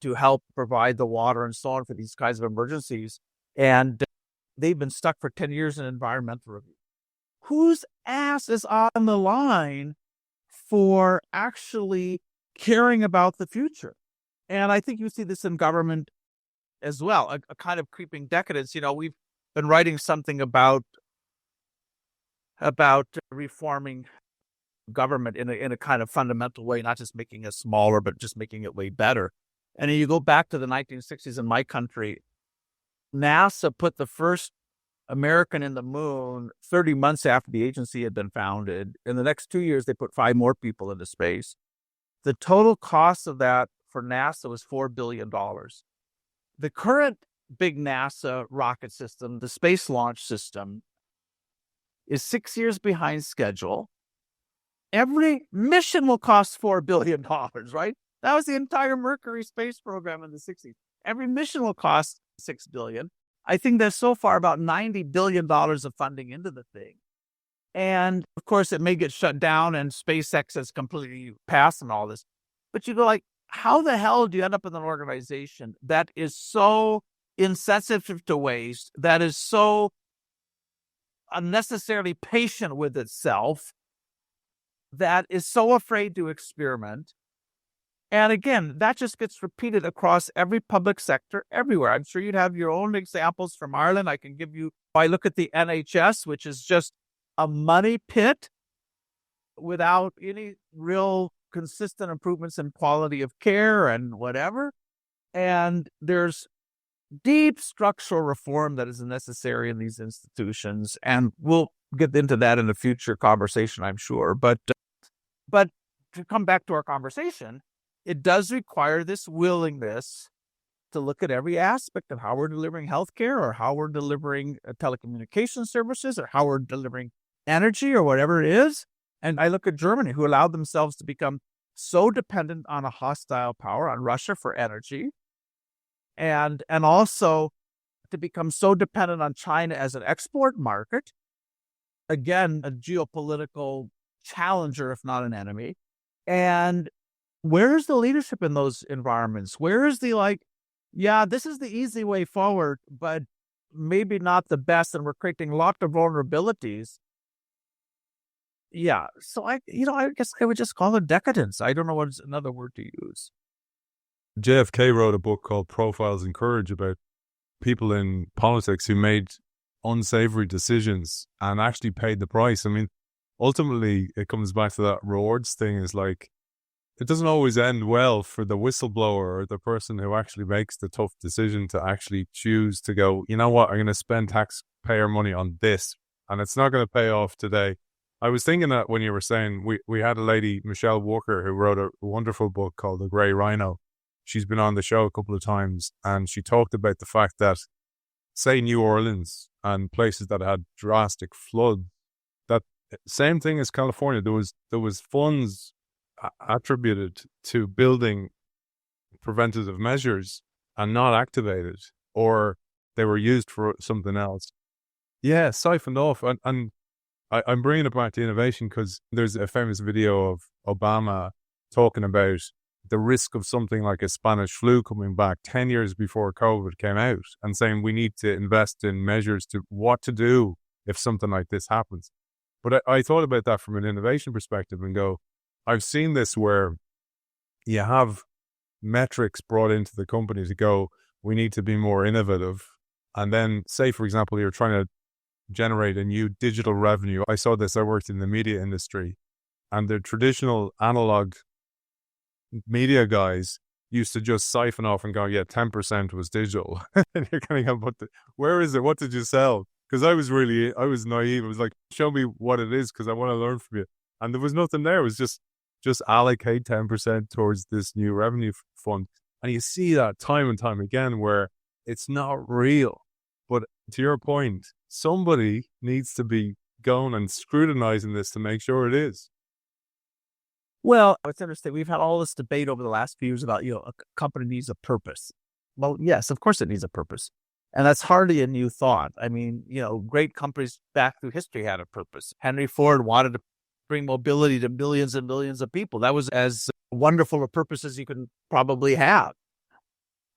to help provide the water and so on for these kinds of emergencies. And they've been stuck for 10 years in environmental review. Whose ass is on the line for actually caring about the future? And I think you see this in government as well, a kind of creeping decadence. We've been writing something about reforming government in a kind of fundamental way, not just making it smaller, but just making it way better. And you go back to the 1960s in my country, NASA put the first American in the moon 30 months after the agency had been founded. In the next 2 years, they put 5 more people into space. The total cost of that for NASA was $4 billion. The current big NASA rocket system, the Space Launch System, is 6 years behind schedule. Every mission will cost $4 billion, right? That was the entire Mercury space program in the 60s. Every mission will cost $6 billion. I think there's so far about $90 billion of funding into the thing. And of course, it may get shut down and SpaceX has completely passed and all this. But you go like, how the hell do you end up in an organization that is so insensitive to waste, that is so unnecessarily patient with itself, that is so afraid to experiment? And again, that just gets repeated across every public sector everywhere. I'm sure you'd have your own examples from Ireland. I can give you, I look at the NHS, which is just a money pit without any real consistent improvements in quality of care and whatever. And there's deep structural reform that is necessary in these institutions. And we'll get into that in a future conversation, I'm sure. But to come back to our conversation, it does require this willingness to look at every aspect of how we're delivering healthcare, or how we're delivering telecommunication services, or how we're delivering energy, or whatever it is. And I look at Germany, who allowed themselves to become so dependent on a hostile power, on Russia for energy, and also to become so dependent on China as an export market. Again, a geopolitical challenger, if not an enemy. And where's the leadership in those environments? Where is the this is the easy way forward, but maybe not the best, and we're creating lots of vulnerabilities. Yeah. So I guess I would just call it decadence. I don't know what's another word to use. JFK wrote a book called Profiles in Courage about people in politics who made unsavory decisions and actually paid the price. I mean, ultimately, it comes back to that rewards thing. Is like, it doesn't always end well for the whistleblower or the person who actually makes the tough decision to actually choose to go, you know what, I'm going to spend taxpayer money on this, and it's not going to pay off today. I was thinking that when you were saying, we had a lady, Michelle Walker, who wrote a wonderful book called The Grey Rhino. She's been on the show a couple of times, and she talked about the fact that, say, New Orleans and places that had drastic floods, that same thing as California, there was funds attributed to building preventative measures and not activated, or they were used for something else. Yeah, siphoned off. And I'm bringing it back to innovation because there's a famous video of Obama talking about the risk of something like a Spanish flu coming back 10 years before COVID came out, and saying we need to invest in measures to what to do if something like this happens. But I thought about that from an innovation perspective and go, I've seen this where you have metrics brought into the company to go, we need to be more innovative. And then, say, for example, you're trying to generate a new digital revenue. I saw this, I worked in the media industry, and the traditional analog media guys used to just siphon off and go, yeah, 10% was digital. And you're kind of going, where is it? What did you sell? Because I was naive. It was like, show me what it is because I want to learn from you. And there was nothing there. It was just allocate 10% towards this new revenue fund. And you see that time and time again where it's not real. But to your point, somebody needs to be going and scrutinizing this to make sure it is. Well, it's interesting. We've had all this debate over the last few years about, a company needs a purpose. Well, yes, of course it needs a purpose. And that's hardly a new thought. I mean, great companies back through history had a purpose. Henry Ford wanted to bring mobility to millions and millions of people. That was as wonderful a purpose as you can probably have.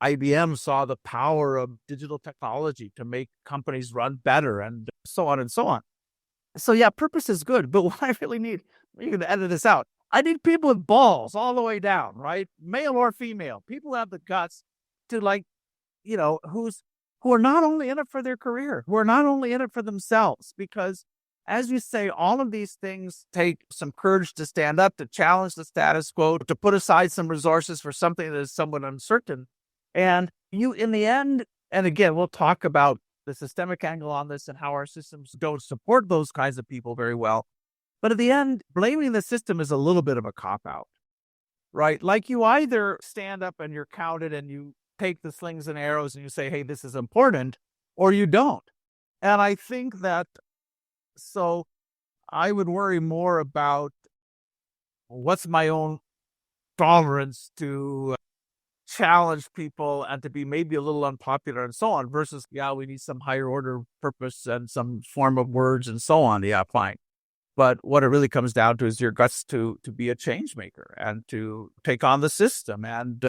IBM saw the power of digital technology to make companies run better and so on and so on. So yeah, purpose is good. But what I really need, you're going to edit this out. I need people with balls all the way down, right? Male or female. People have the guts to who are not only in it for their career, who are not only in it for themselves, because as you say, all of these things take some courage to stand up, to challenge the status quo, to put aside some resources for something that is somewhat uncertain. And you, in the end, and again, we'll talk about the systemic angle on this and how our systems don't support those kinds of people very well. But at the end, blaming the system is a little bit of a cop-out, right? Like you either stand up and you're counted and you take the slings and arrows and you say, hey, this is important, or you don't. And I think that, so I would worry more about what's my own tolerance to challenge people and to be maybe a little unpopular and so on versus, we need some higher order purpose and some form of words and so on. Yeah, fine. But what it really comes down to is your guts to be a change maker and to take on the system. And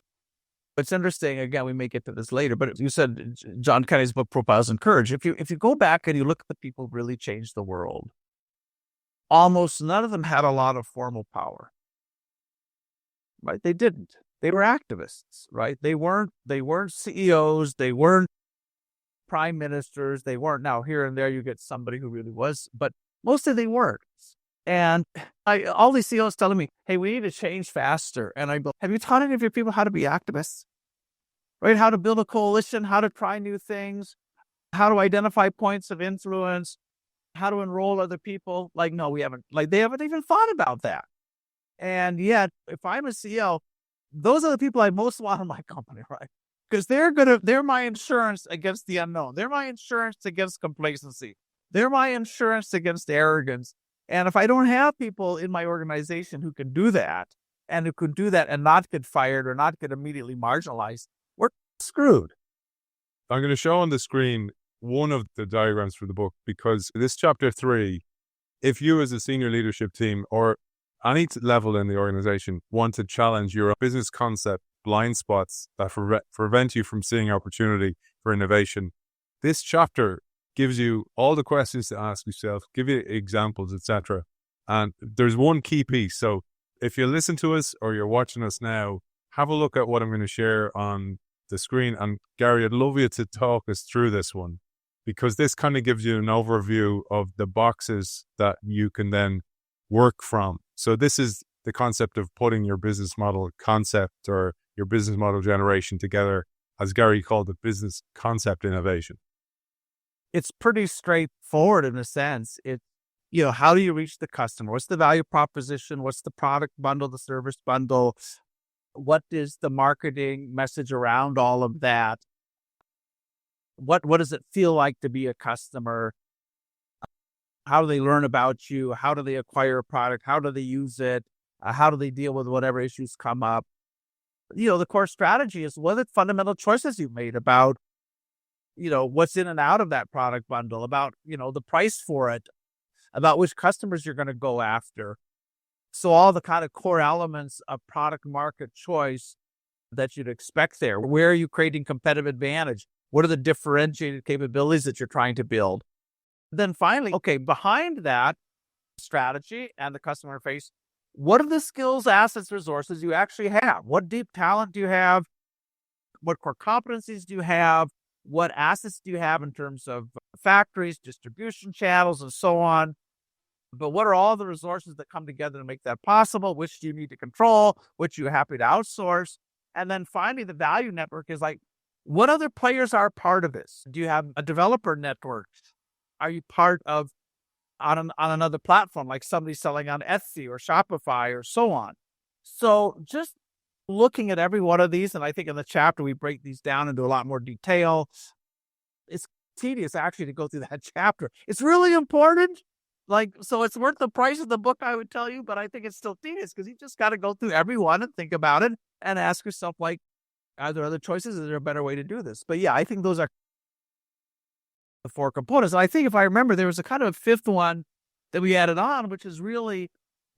it's interesting, again, we may get to this later, but you said John Kennedy's book, Profiles in Courage. If you go back and you look at the people who really changed the world, almost none of them had a lot of formal power, right? They didn't. They were activists, right? They weren't CEOs. They weren't prime ministers. They weren't. Now, here and there, you get somebody who really was, but mostly they weren't. And all these CEOs telling me, hey, we need to change faster. And I go, have you taught any of your people how to be activists? Right? How to build a coalition, how to try new things, how to identify points of influence, how to enroll other people. Like, no, we haven't. Like, they haven't even thought about that. And yet, if I'm a CEO, those are the people I most want in my company, right? Because they're my insurance against the unknown. They're my insurance against complacency. They're my insurance against arrogance. And if I don't have people in my organization who can do that and not get fired or not get immediately marginalized, we're screwed. I'm going to show on the screen one of the diagrams for the book because this chapter 3, if you as a senior leadership team or any level in the organization want to challenge your business concept blind spots that prevent you from seeing opportunity for innovation, this chapter gives you all the questions to ask yourself, give you examples, etc. And there's one key piece. So if you listen to us or you're watching us now, have a look at what I'm going to share on the screen. And Gary, I'd love you to talk us through this one because this kind of gives you an overview of the boxes that you can then work from. So this is the concept of putting your business model concept or your business model generation together, as Gary called it, business concept innovation. It's pretty straightforward in a sense. How do you reach the customer? What's the value proposition? What's the product bundle, the service bundle? What is the marketing message around all of that? What does it feel like to be a customer? How do they learn about you? How do they acquire a product? How do they use it? How do they deal with whatever issues come up? The core strategy is what are the fundamental choices you've made about what's in and out of that product bundle, about, the price for it, about which customers you're going to go after. So all the kind of core elements of product market choice that you'd expect there. Where are you creating competitive advantage? What are the differentiated capabilities that you're trying to build? Then finally, behind that strategy and the customer interface, what are the skills, assets, resources you actually have? What deep talent do you have? What core competencies do you have? What assets do you have in terms of factories, distribution channels, and so on? But what are all the resources that come together to make that possible? Which do you need to control? Which you're happy to outsource? And then finally, the value network is like, what other players are part of this? Do you have a developer network? Are you part of on another platform, like somebody selling on Etsy or Shopify or so on? So just looking at every one of these, and I think in the chapter we break these down into a lot more detail. It's tedious actually to go through that chapter. It's really important. Like, so it's worth the price of the book, I would tell you, but I think it's still tedious because you just got to go through every one and think about it and ask yourself, like, are there other choices? Is there a better way to do this? But yeah, I think those are the 4 components. And I think if I remember, there was a kind of a 5th one that we added on, which is really,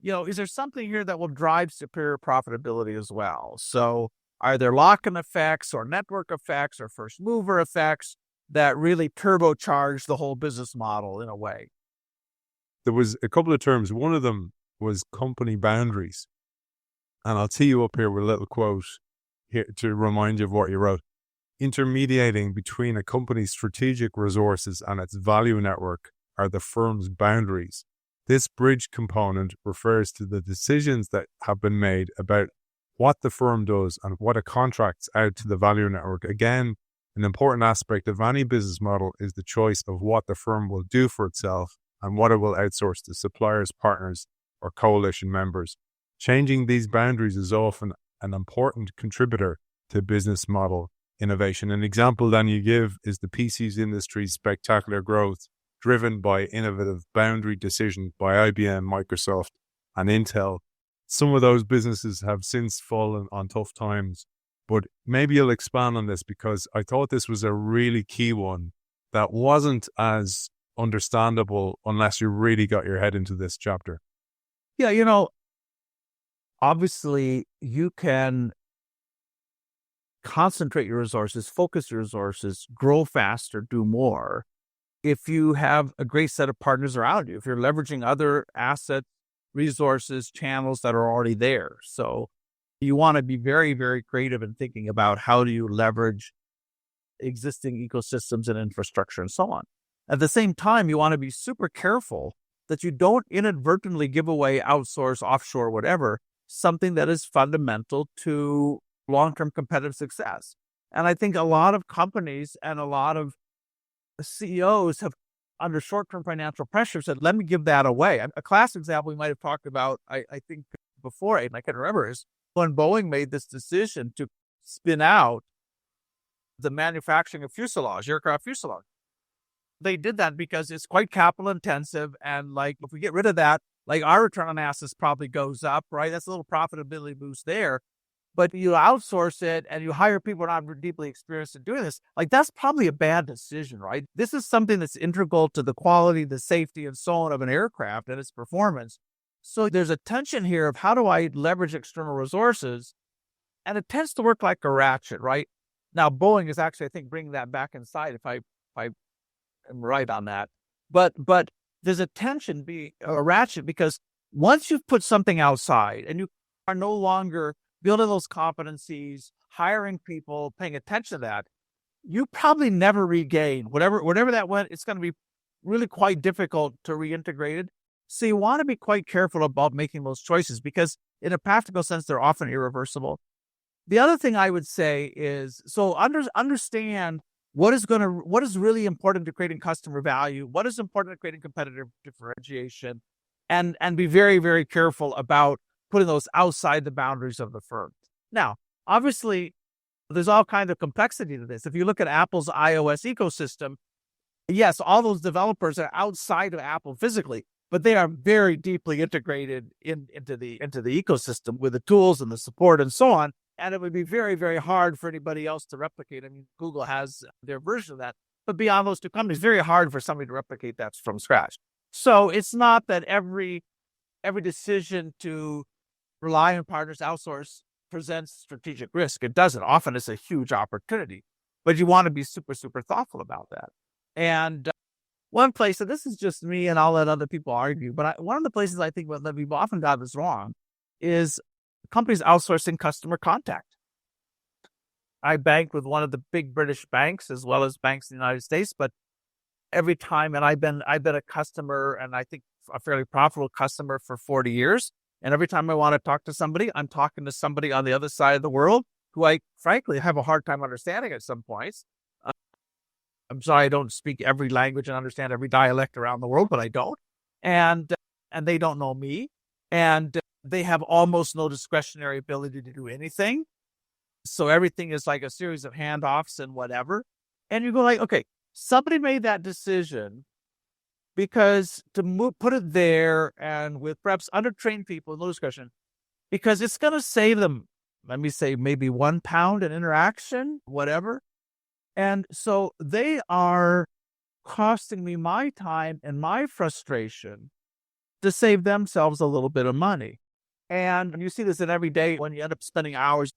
is there something here that will drive superior profitability as well? So are there lock-in effects or network effects or first mover effects that really turbocharge the whole business model in a way? There was a couple of terms. One of them was company boundaries. And I'll tee you up here with a little quote here to remind you of what you wrote. Intermediating between a company's strategic resources and its value network are the firm's boundaries. This bridge component refers to the decisions that have been made about what the firm does and what it contracts out to the value network. Again, an important aspect of any business model is the choice of what the firm will do for itself and what it will outsource to suppliers, partners, or coalition members. Changing these boundaries is often an important contributor to business model innovation. An example then you give is the PCs industry's spectacular growth driven by innovative boundary decisions by IBM, Microsoft, and Intel. Some of those businesses have since fallen on tough times, but maybe you'll expand on this because I thought this was a really key one that wasn't as understandable unless you really got your head into this chapter. Yeah, obviously you can concentrate your resources, focus your resources, grow faster, do more if you have a great set of partners around you, if you're leveraging other assets, resources, channels that are already there. So you want to be very, very creative in thinking about how do you leverage existing ecosystems and infrastructure and so on. At the same time, you want to be super careful that you don't inadvertently give away, outsource, offshore, whatever, something that is fundamental to long-term competitive success. And I think a lot of companies and a lot of CEOs have, under short-term financial pressure, said, let me give that away. A classic example we might have talked about, I think before, and I can remember, is when Boeing made this decision to spin out the manufacturing of fuselage, aircraft fuselage. They did that because it's quite capital intensive. And like, if we get rid of that, like our return on assets probably goes up, right? That's a little profitability boost there. But you outsource it and you hire people not deeply experienced in doing this, like that's probably a bad decision, right? This is something that's integral to the quality, the safety, and so on of an aircraft and its performance. So there's a tension here of how do I leverage external resources? And it tends to work like a ratchet, right? Now, Boeing is actually, I think, bringing that back inside if I am right on that. But there's a tension, a ratchet, because once you've put something outside and you are no longer building those competencies, hiring people, paying attention to that, you probably never regain whatever that went. It's going to be really quite difficult to reintegrate it. So you want to be quite careful about making those choices because in a practical sense, they're often irreversible. The other thing I would say is, so understand what is really important to creating customer value, what is important to creating competitive differentiation, and be very, very careful about putting those outside the boundaries of the firm. Now, obviously, there's all kinds of complexity to this. If you look at Apple's iOS ecosystem, yes, all those developers are outside of Apple physically, but they are very deeply integrated into the ecosystem with the tools and the support and so on. And it would be very, very hard for anybody else to replicate. I mean, Google has their version of that, but beyond those two companies, very hard for somebody to replicate that from scratch. So it's not that every decision to rely on partners, outsource, presents strategic risk. It doesn't. Often it's a huge opportunity, but you want to be super, super thoughtful about that. And one place, and this is just me, and I'll let other people argue, but one of the places I think that we've often got this wrong is companies outsourcing customer contact. I banked with one of the big British banks as well as banks in the United States, but every time, and I've been a customer, and I think a fairly profitable customer for 40 years. And every time I want to talk to somebody, I'm talking to somebody on the other side of the world. who I frankly have a hard time understanding at some points. I'm sorry, I don't speak every language and understand every dialect around the world, but I don't. And they don't know me. And they have almost no discretionary ability to do anything. So everything is like a series of handoffs and whatever. And you go like, okay, somebody made that decision because to put it there and with perhaps undertrained people, no discretion, because it's going to save them, let me say, maybe £1 an interaction, whatever. And so they are costing me my time and my frustration to save themselves a little bit of money. And you see this in every day when you end up spending hours.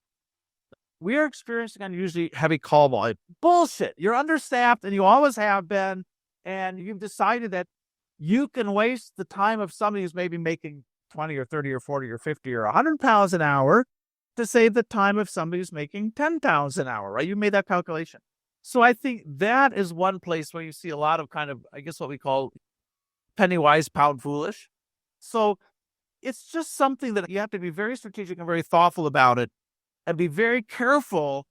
We are experiencing unusually heavy call volume. Bullshit. You're understaffed and you always have been. And you've decided that you can waste the time of somebody who's maybe making 20 or 30 or 40 or 50 or £100 an hour to save the time of somebody who's making £10 an hour, right? You made that calculation. So I think that is one place where you see a lot of kind of, I guess what we call penny wise, pound foolish. So it's just something that you have to be very strategic and very thoughtful about it and be very careful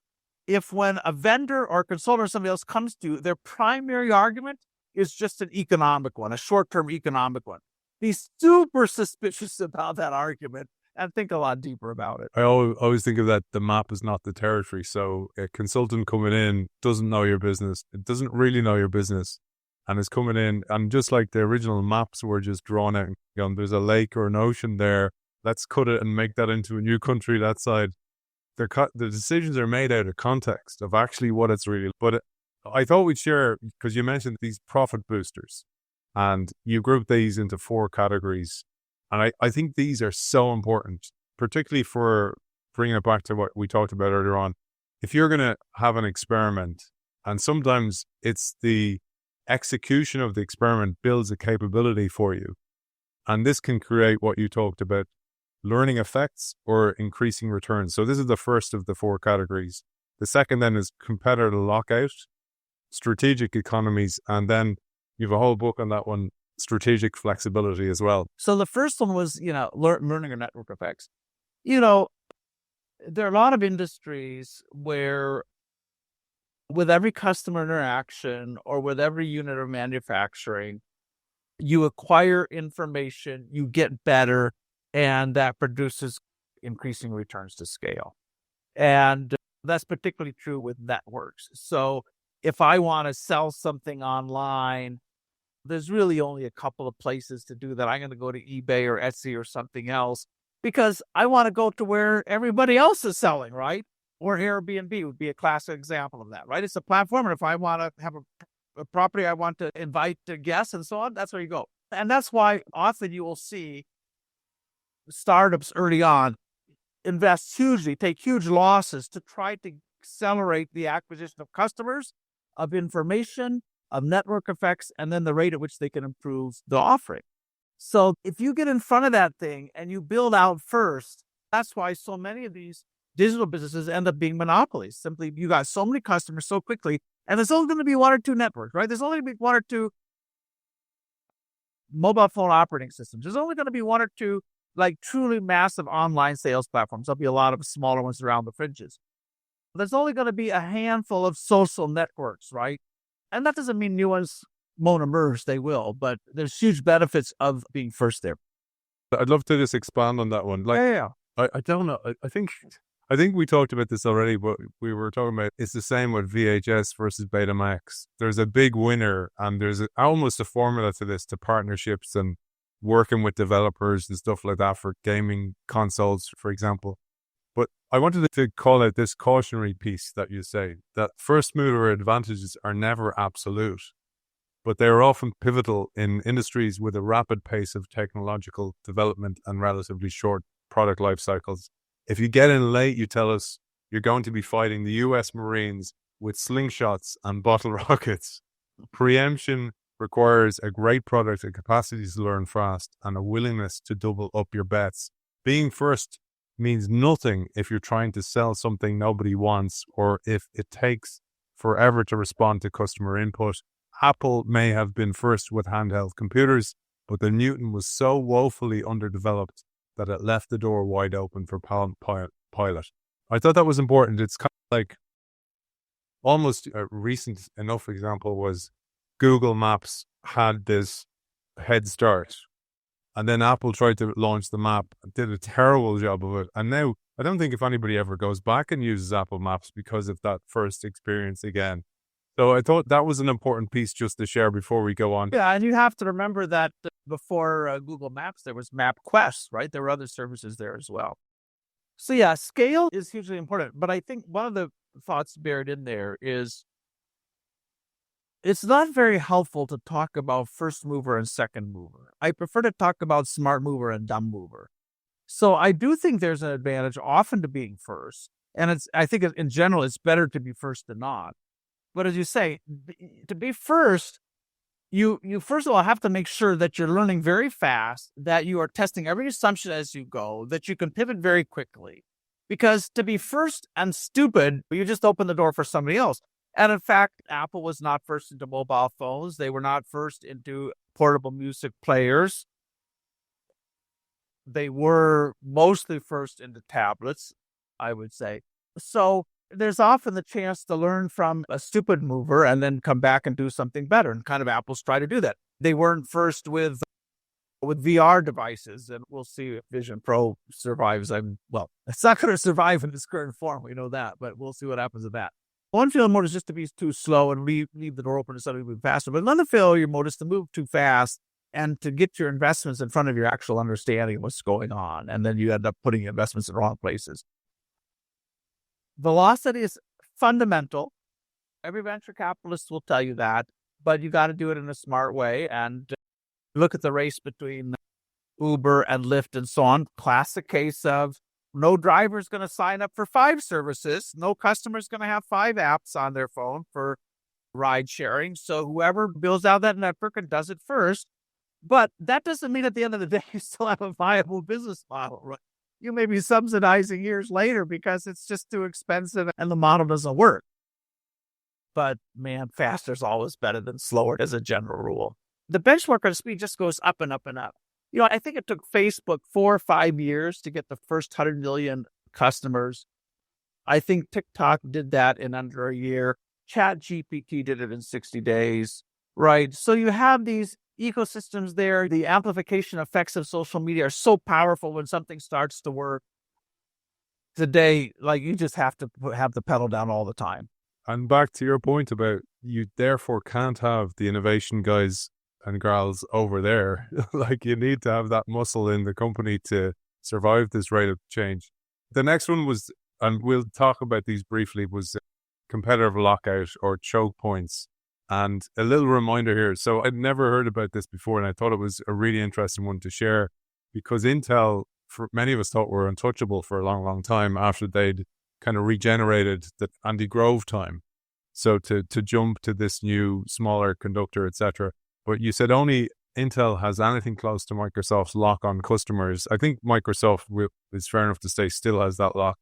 if when a vendor or a consultant or somebody else comes to you, their primary argument is just an economic one, a short-term economic one. Be super suspicious about that argument and think a lot deeper about it. I always think of that, the map is not the territory. So a consultant coming in doesn't know your business. It doesn't really know your business and is coming in. And just like the original maps were just drawn out, there's a lake or an ocean there. Let's cut it and make that into a new country that side. The decisions are made out of context of actually what it's really. But I thought we'd share, because you mentioned these profit boosters and you group these into 4 categories. And I think these are so important, particularly for bringing it back to what we talked about earlier on. If you're going to have an experiment, and sometimes it's the execution of the experiment builds a capability for you. And this can create what you talked about, learning effects or increasing returns. So this is the first of the 4 categories. The second then is competitor lockout, strategic economies, and then you have a whole book on that one, strategic flexibility as well. So the first one was, learning or network effects. There are a lot of industries where with every customer interaction or with every unit of manufacturing, you acquire information, you get better, and that produces increasing returns to scale. And that's particularly true with networks. So if I want to sell something online, there's really only a couple of places to do that. I'm going to go to eBay or Etsy or something else because I want to go to where everybody else is selling, right? Or Airbnb would be a classic example of that, right? It's a platform. And if I want to have a property, I want to invite guests and so on, that's where you go. And that's why often you will see startups early on invest hugely, take huge losses to try to accelerate the acquisition of customers, of information, of network effects, and then the rate at which they can improve the offering. So if you get in front of that thing and you build out first, that's why so many of these digital businesses end up being monopolies. Simply, you got so many customers so quickly, and there's only going to be 1 or 2 networks, right? There's only going to be 1 or 2 mobile phone operating systems. There's only going to be 1 or 2 like truly massive online sales platforms. There'll be a lot of smaller ones around the fringes. There's only going to be a handful of social networks, right? And that doesn't mean new ones won't emerge, they will, but there's huge benefits of being first there. I'd love to just expand on that one. I don't know. I think we talked about this already, but we were talking about it's the same with VHS versus Betamax. There's a big winner and there's almost a formula to this, to partnerships and working with developers and stuff like that for gaming consoles, for example. But I wanted to call out this cautionary piece that you say, that first mover advantages are never absolute, but they are often pivotal in industries with a rapid pace of technological development and relatively short product life cycles. If you get in late, you tell us you're going to be fighting the US Marines with slingshots and bottle rockets. Preemption requires a great product, a capacity to learn fast, and a willingness to double up your bets. Being first means nothing if you're trying to sell something nobody wants, or if it takes forever to respond to customer input. Apple may have been first with handheld computers, but the Newton was so woefully underdeveloped that it left the door wide open for Palm Pilot. I thought that was important. It's kind of like almost a recent enough example was Google Maps had this head start, and then Apple tried to launch the map, did a terrible job of it. And now I don't think if anybody ever goes back and uses Apple Maps because of that first experience again. So I thought that was an important piece just to share before we go on. Yeah, and you have to remember that before Google Maps, there was MapQuest, right? There were other services there as well. So yeah, scale is hugely important. But I think one of the thoughts buried in there is it's not very helpful to talk about first mover and second mover. I prefer to talk about smart mover and dumb mover. So I do think there's an advantage often to being first. And I think in general, it's better to be first than not. But as you say, to be first, you first of all have to make sure that you're learning very fast, that you are testing every assumption as you go, that you can pivot very quickly. Because to be first and stupid, you just open the door for somebody else. And in fact, Apple was not first into mobile phones. They were not first into portable music players. They were mostly first into tablets, I would say. So there's often the chance to learn from a stupid mover and then come back and do something better. And kind of Apple's try to do that. They weren't first with VR devices, and we'll see if Vision Pro survives. Well, it's not going to survive in its current form. We know that, but we'll see what happens with that. One failure mode is just to be too slow and leave the door open to somebody move faster. But another failure mode is to move too fast and to get your investments in front of your actual understanding of what's going on. And then you end up putting investments in the wrong places. Velocity is fundamental. Every venture capitalist will tell you that, but you got to do it in a smart way. And look at the race between Uber and Lyft and so on. Classic case of no driver's going to sign up for 5 services. No customer's going to have 5 apps on their phone for ride sharing. So whoever builds out that network and does it first. But that doesn't mean at the end of the day, you still have a viable business model, right? You may be subsidizing years later because it's just too expensive and the model doesn't work. But man, faster is always better than slower as a general rule. The benchmark on speed just goes up and up and up. I think it took Facebook 4 or 5 years to get the first 100 million customers. I think TikTok did that in under a year. ChatGPT did it in 60 days, right? So you have these ecosystems there. The amplification effects of social media are so powerful when something starts to work. Today, like, you just have to have the pedal down all the time. And back to your point about you therefore can't have the innovation guys and girls over there. Like, you need to have that muscle in the company to survive this rate of change. The next one was, and we'll talk about these briefly, was competitive lockout or choke points. And a little reminder here. So I'd never heard about this before, and I thought it was a really interesting one to share because Intel, for many of us, thought were untouchable for a long, long time after they'd kind of regenerated the Andy Grove time. So to jump to this new, smaller conductor, etc. But you said only Intel has anything close to Microsoft's lock on customers. I think Microsoft, is fair enough to say, still has that lock.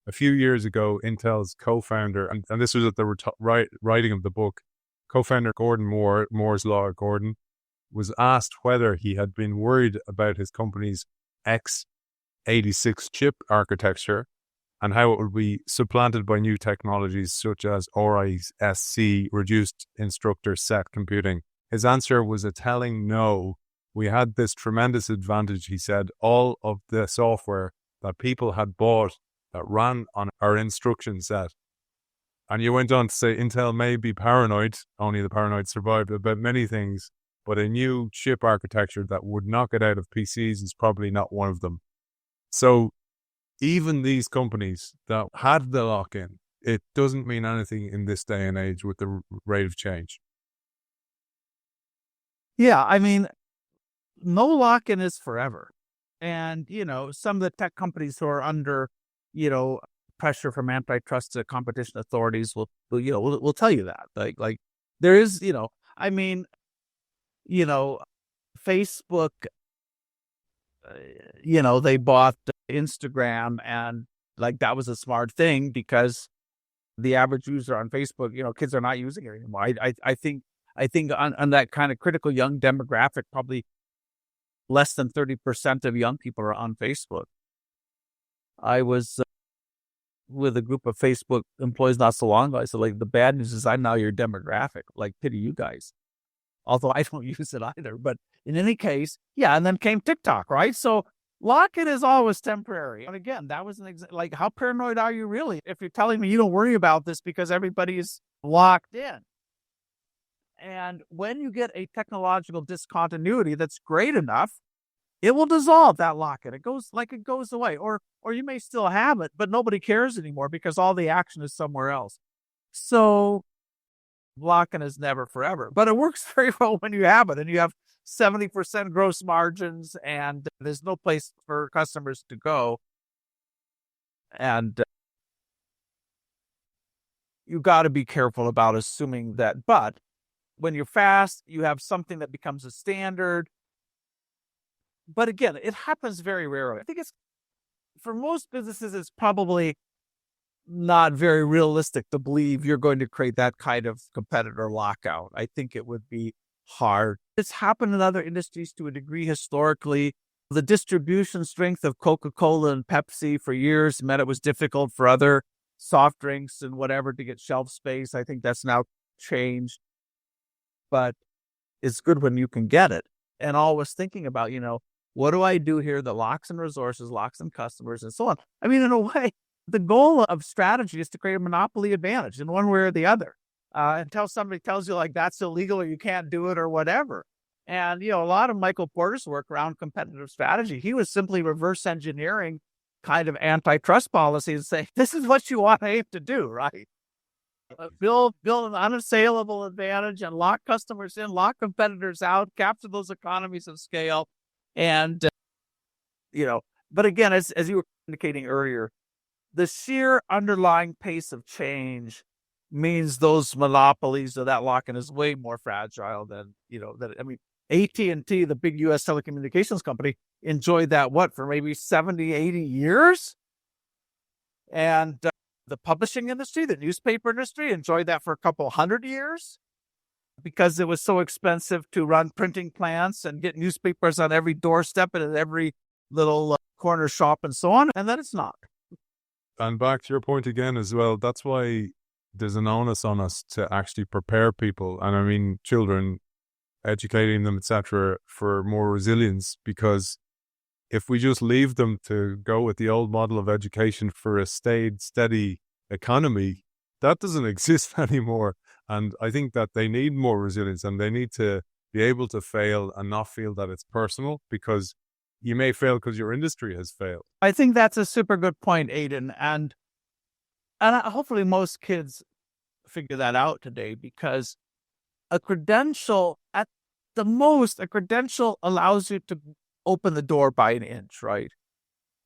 A few years ago, Intel's co-founder, and this was at the writing of the book, co-founder Gordon Moore, Moore's Law Gordon, was asked whether he had been worried about his company's x86 chip architecture and how it would be supplanted by new technologies such as RISC, reduced instructor set computing. His answer was a telling no. We had this tremendous advantage, he said. All of the software that people had bought that ran on our instruction set. And you went on to say Intel may be paranoid, only the paranoid survived, about many things, but a new chip architecture that would knock it out of PCs is probably not one of them. So even these companies that had the lock-in, it doesn't mean anything in this day and age with the rate of change. Yeah, I mean, no lock-in is forever. And, some of the tech companies who are under, pressure from antitrust competition authorities will tell you that. Like there is, Facebook, they bought Instagram, and like that was a smart thing because the average user on Facebook, kids are not using it anymore. I think on that kind of critical young demographic, probably less than 30% of young people are on Facebook. I was with a group of Facebook employees not so long ago. I said, like, the bad news is I'm now your demographic. Like, pity you guys. Although I don't use it either. But in any case, yeah. And then came TikTok, right? So lock-in is always temporary. And again, that was like, how paranoid are you really? If you're telling me you don't worry about this because everybody is locked in. And when you get a technological discontinuity that's great enough, it will dissolve that lock-in. It goes away. Or you may still have it, but nobody cares anymore because all the action is somewhere else. So lock-in is never forever, but it works very well when you have it and you have 70% gross margins and there's no place for customers to go. And you got to be careful about assuming that. But when you're fast, you have something that becomes a standard. But again, it happens very rarely. I think it's, for most businesses, it's probably not very realistic to believe you're going to create that kind of competitor lockout. I think it would be hard. It's happened in other industries to a degree historically. The distribution strength of Coca-Cola and Pepsi for years meant it was difficult for other soft drinks and whatever to get shelf space. I think that's now changed. But it's good when you can get it. And always thinking about, what do I do here that locks in resources, locks in customers, and so on. I mean, in a way, the goal of strategy is to create a monopoly advantage in one way or the other. Until somebody tells you like that's illegal or you can't do it or whatever. And, a lot of Michael Porter's work around competitive strategy, he was simply reverse engineering kind of antitrust policies, saying, this is what you want to aim to do, right? Build an unassailable advantage and lock customers in, lock competitors out, capture those economies of scale. And, but again, as you were indicating earlier, the sheer underlying pace of change means those monopolies or that lock-in is way more fragile than, AT&T, the big U.S. telecommunications company, enjoyed that, for maybe 70, 80 years? And the publishing industry, the newspaper industry enjoyed that for a couple 100 years because it was so expensive to run printing plants and get newspapers on every doorstep and at every little corner shop and so on. And then it's not. And back to your point again as well, that's why there's an onus on us to actually prepare people. And I mean, children, educating them, etc., for more resilience, because if we just leave them to go with the old model of education for a steady economy, that doesn't exist anymore. And I think that they need more resilience and they need to be able to fail and not feel that it's personal, because you may fail because your industry has failed. I think that's a super good point, Aidan. And hopefully most kids figure that out today, because a credential, at the most, a credential allows you to open the door by an inch, right?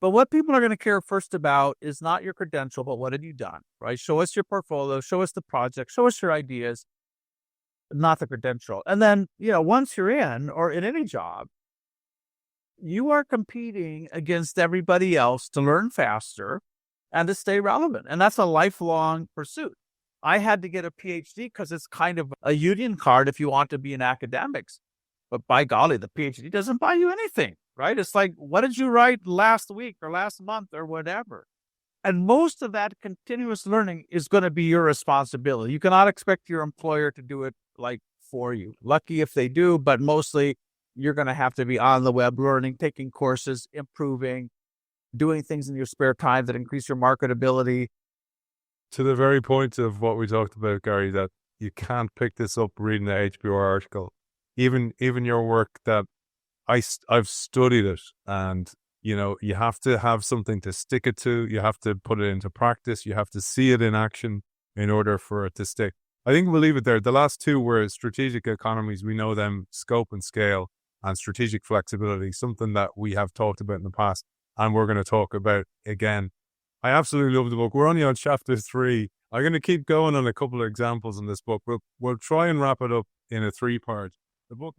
But what people are going to care first about is not your credential, but what have you done, right? Show us your portfolio, show us the project, show us your ideas, not the credential. And then, once you're in or in any job, you are competing against everybody else to learn faster and to stay relevant. And that's a lifelong pursuit. I had to get a PhD because it's kind of a union card if you want to be in academics. But by golly, the PhD doesn't buy you anything, right? It's like, what did you write last week or last month or whatever? And most of that continuous learning is going to be your responsibility. You cannot expect your employer to do it for you. Lucky if they do, but mostly you're going to have to be on the web learning, taking courses, improving, doing things in your spare time that increase your marketability. To the very point of what we talked about, Gary, that you can't pick this up reading the HBR article. Even your work that I've studied it, and you have to have something to stick it to. You have to put it into practice. You have to see it in action in order for it to stick. I think we'll leave it there. The last two were strategic economies. We know them, scope and scale, and strategic flexibility, something that we have talked about in the past, and we're going to talk about again. I absolutely love the book. We're only on chapter 3. I'm going to keep going on a couple of examples in this book. We'll try and wrap it up in a 3-part. The book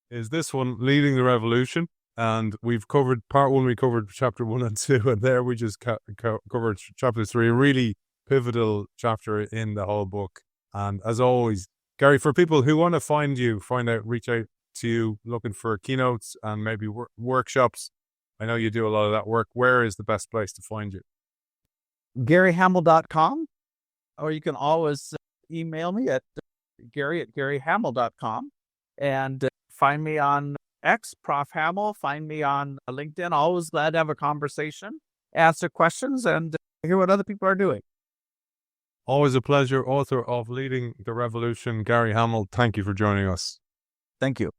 is this one, Leading the Revolution. And we've covered part 1, we covered chapter 1 and 2, and there we just covered chapter 3, a really pivotal chapter in the whole book. And as always, Gary, for people who want to find you, reach out to you looking for keynotes and maybe workshops, I know you do a lot of that work. Where is the best place to find you? GaryHamel.com, or you can always email me at Gary@GaryHamel.com, and find me on X, Prof. Hamill. Find me on LinkedIn. Always glad to have a conversation, answer questions, and hear what other people are doing. Always a pleasure. Author of Leading the Revolution, Gary Hamel. Thank you for joining us. Thank you.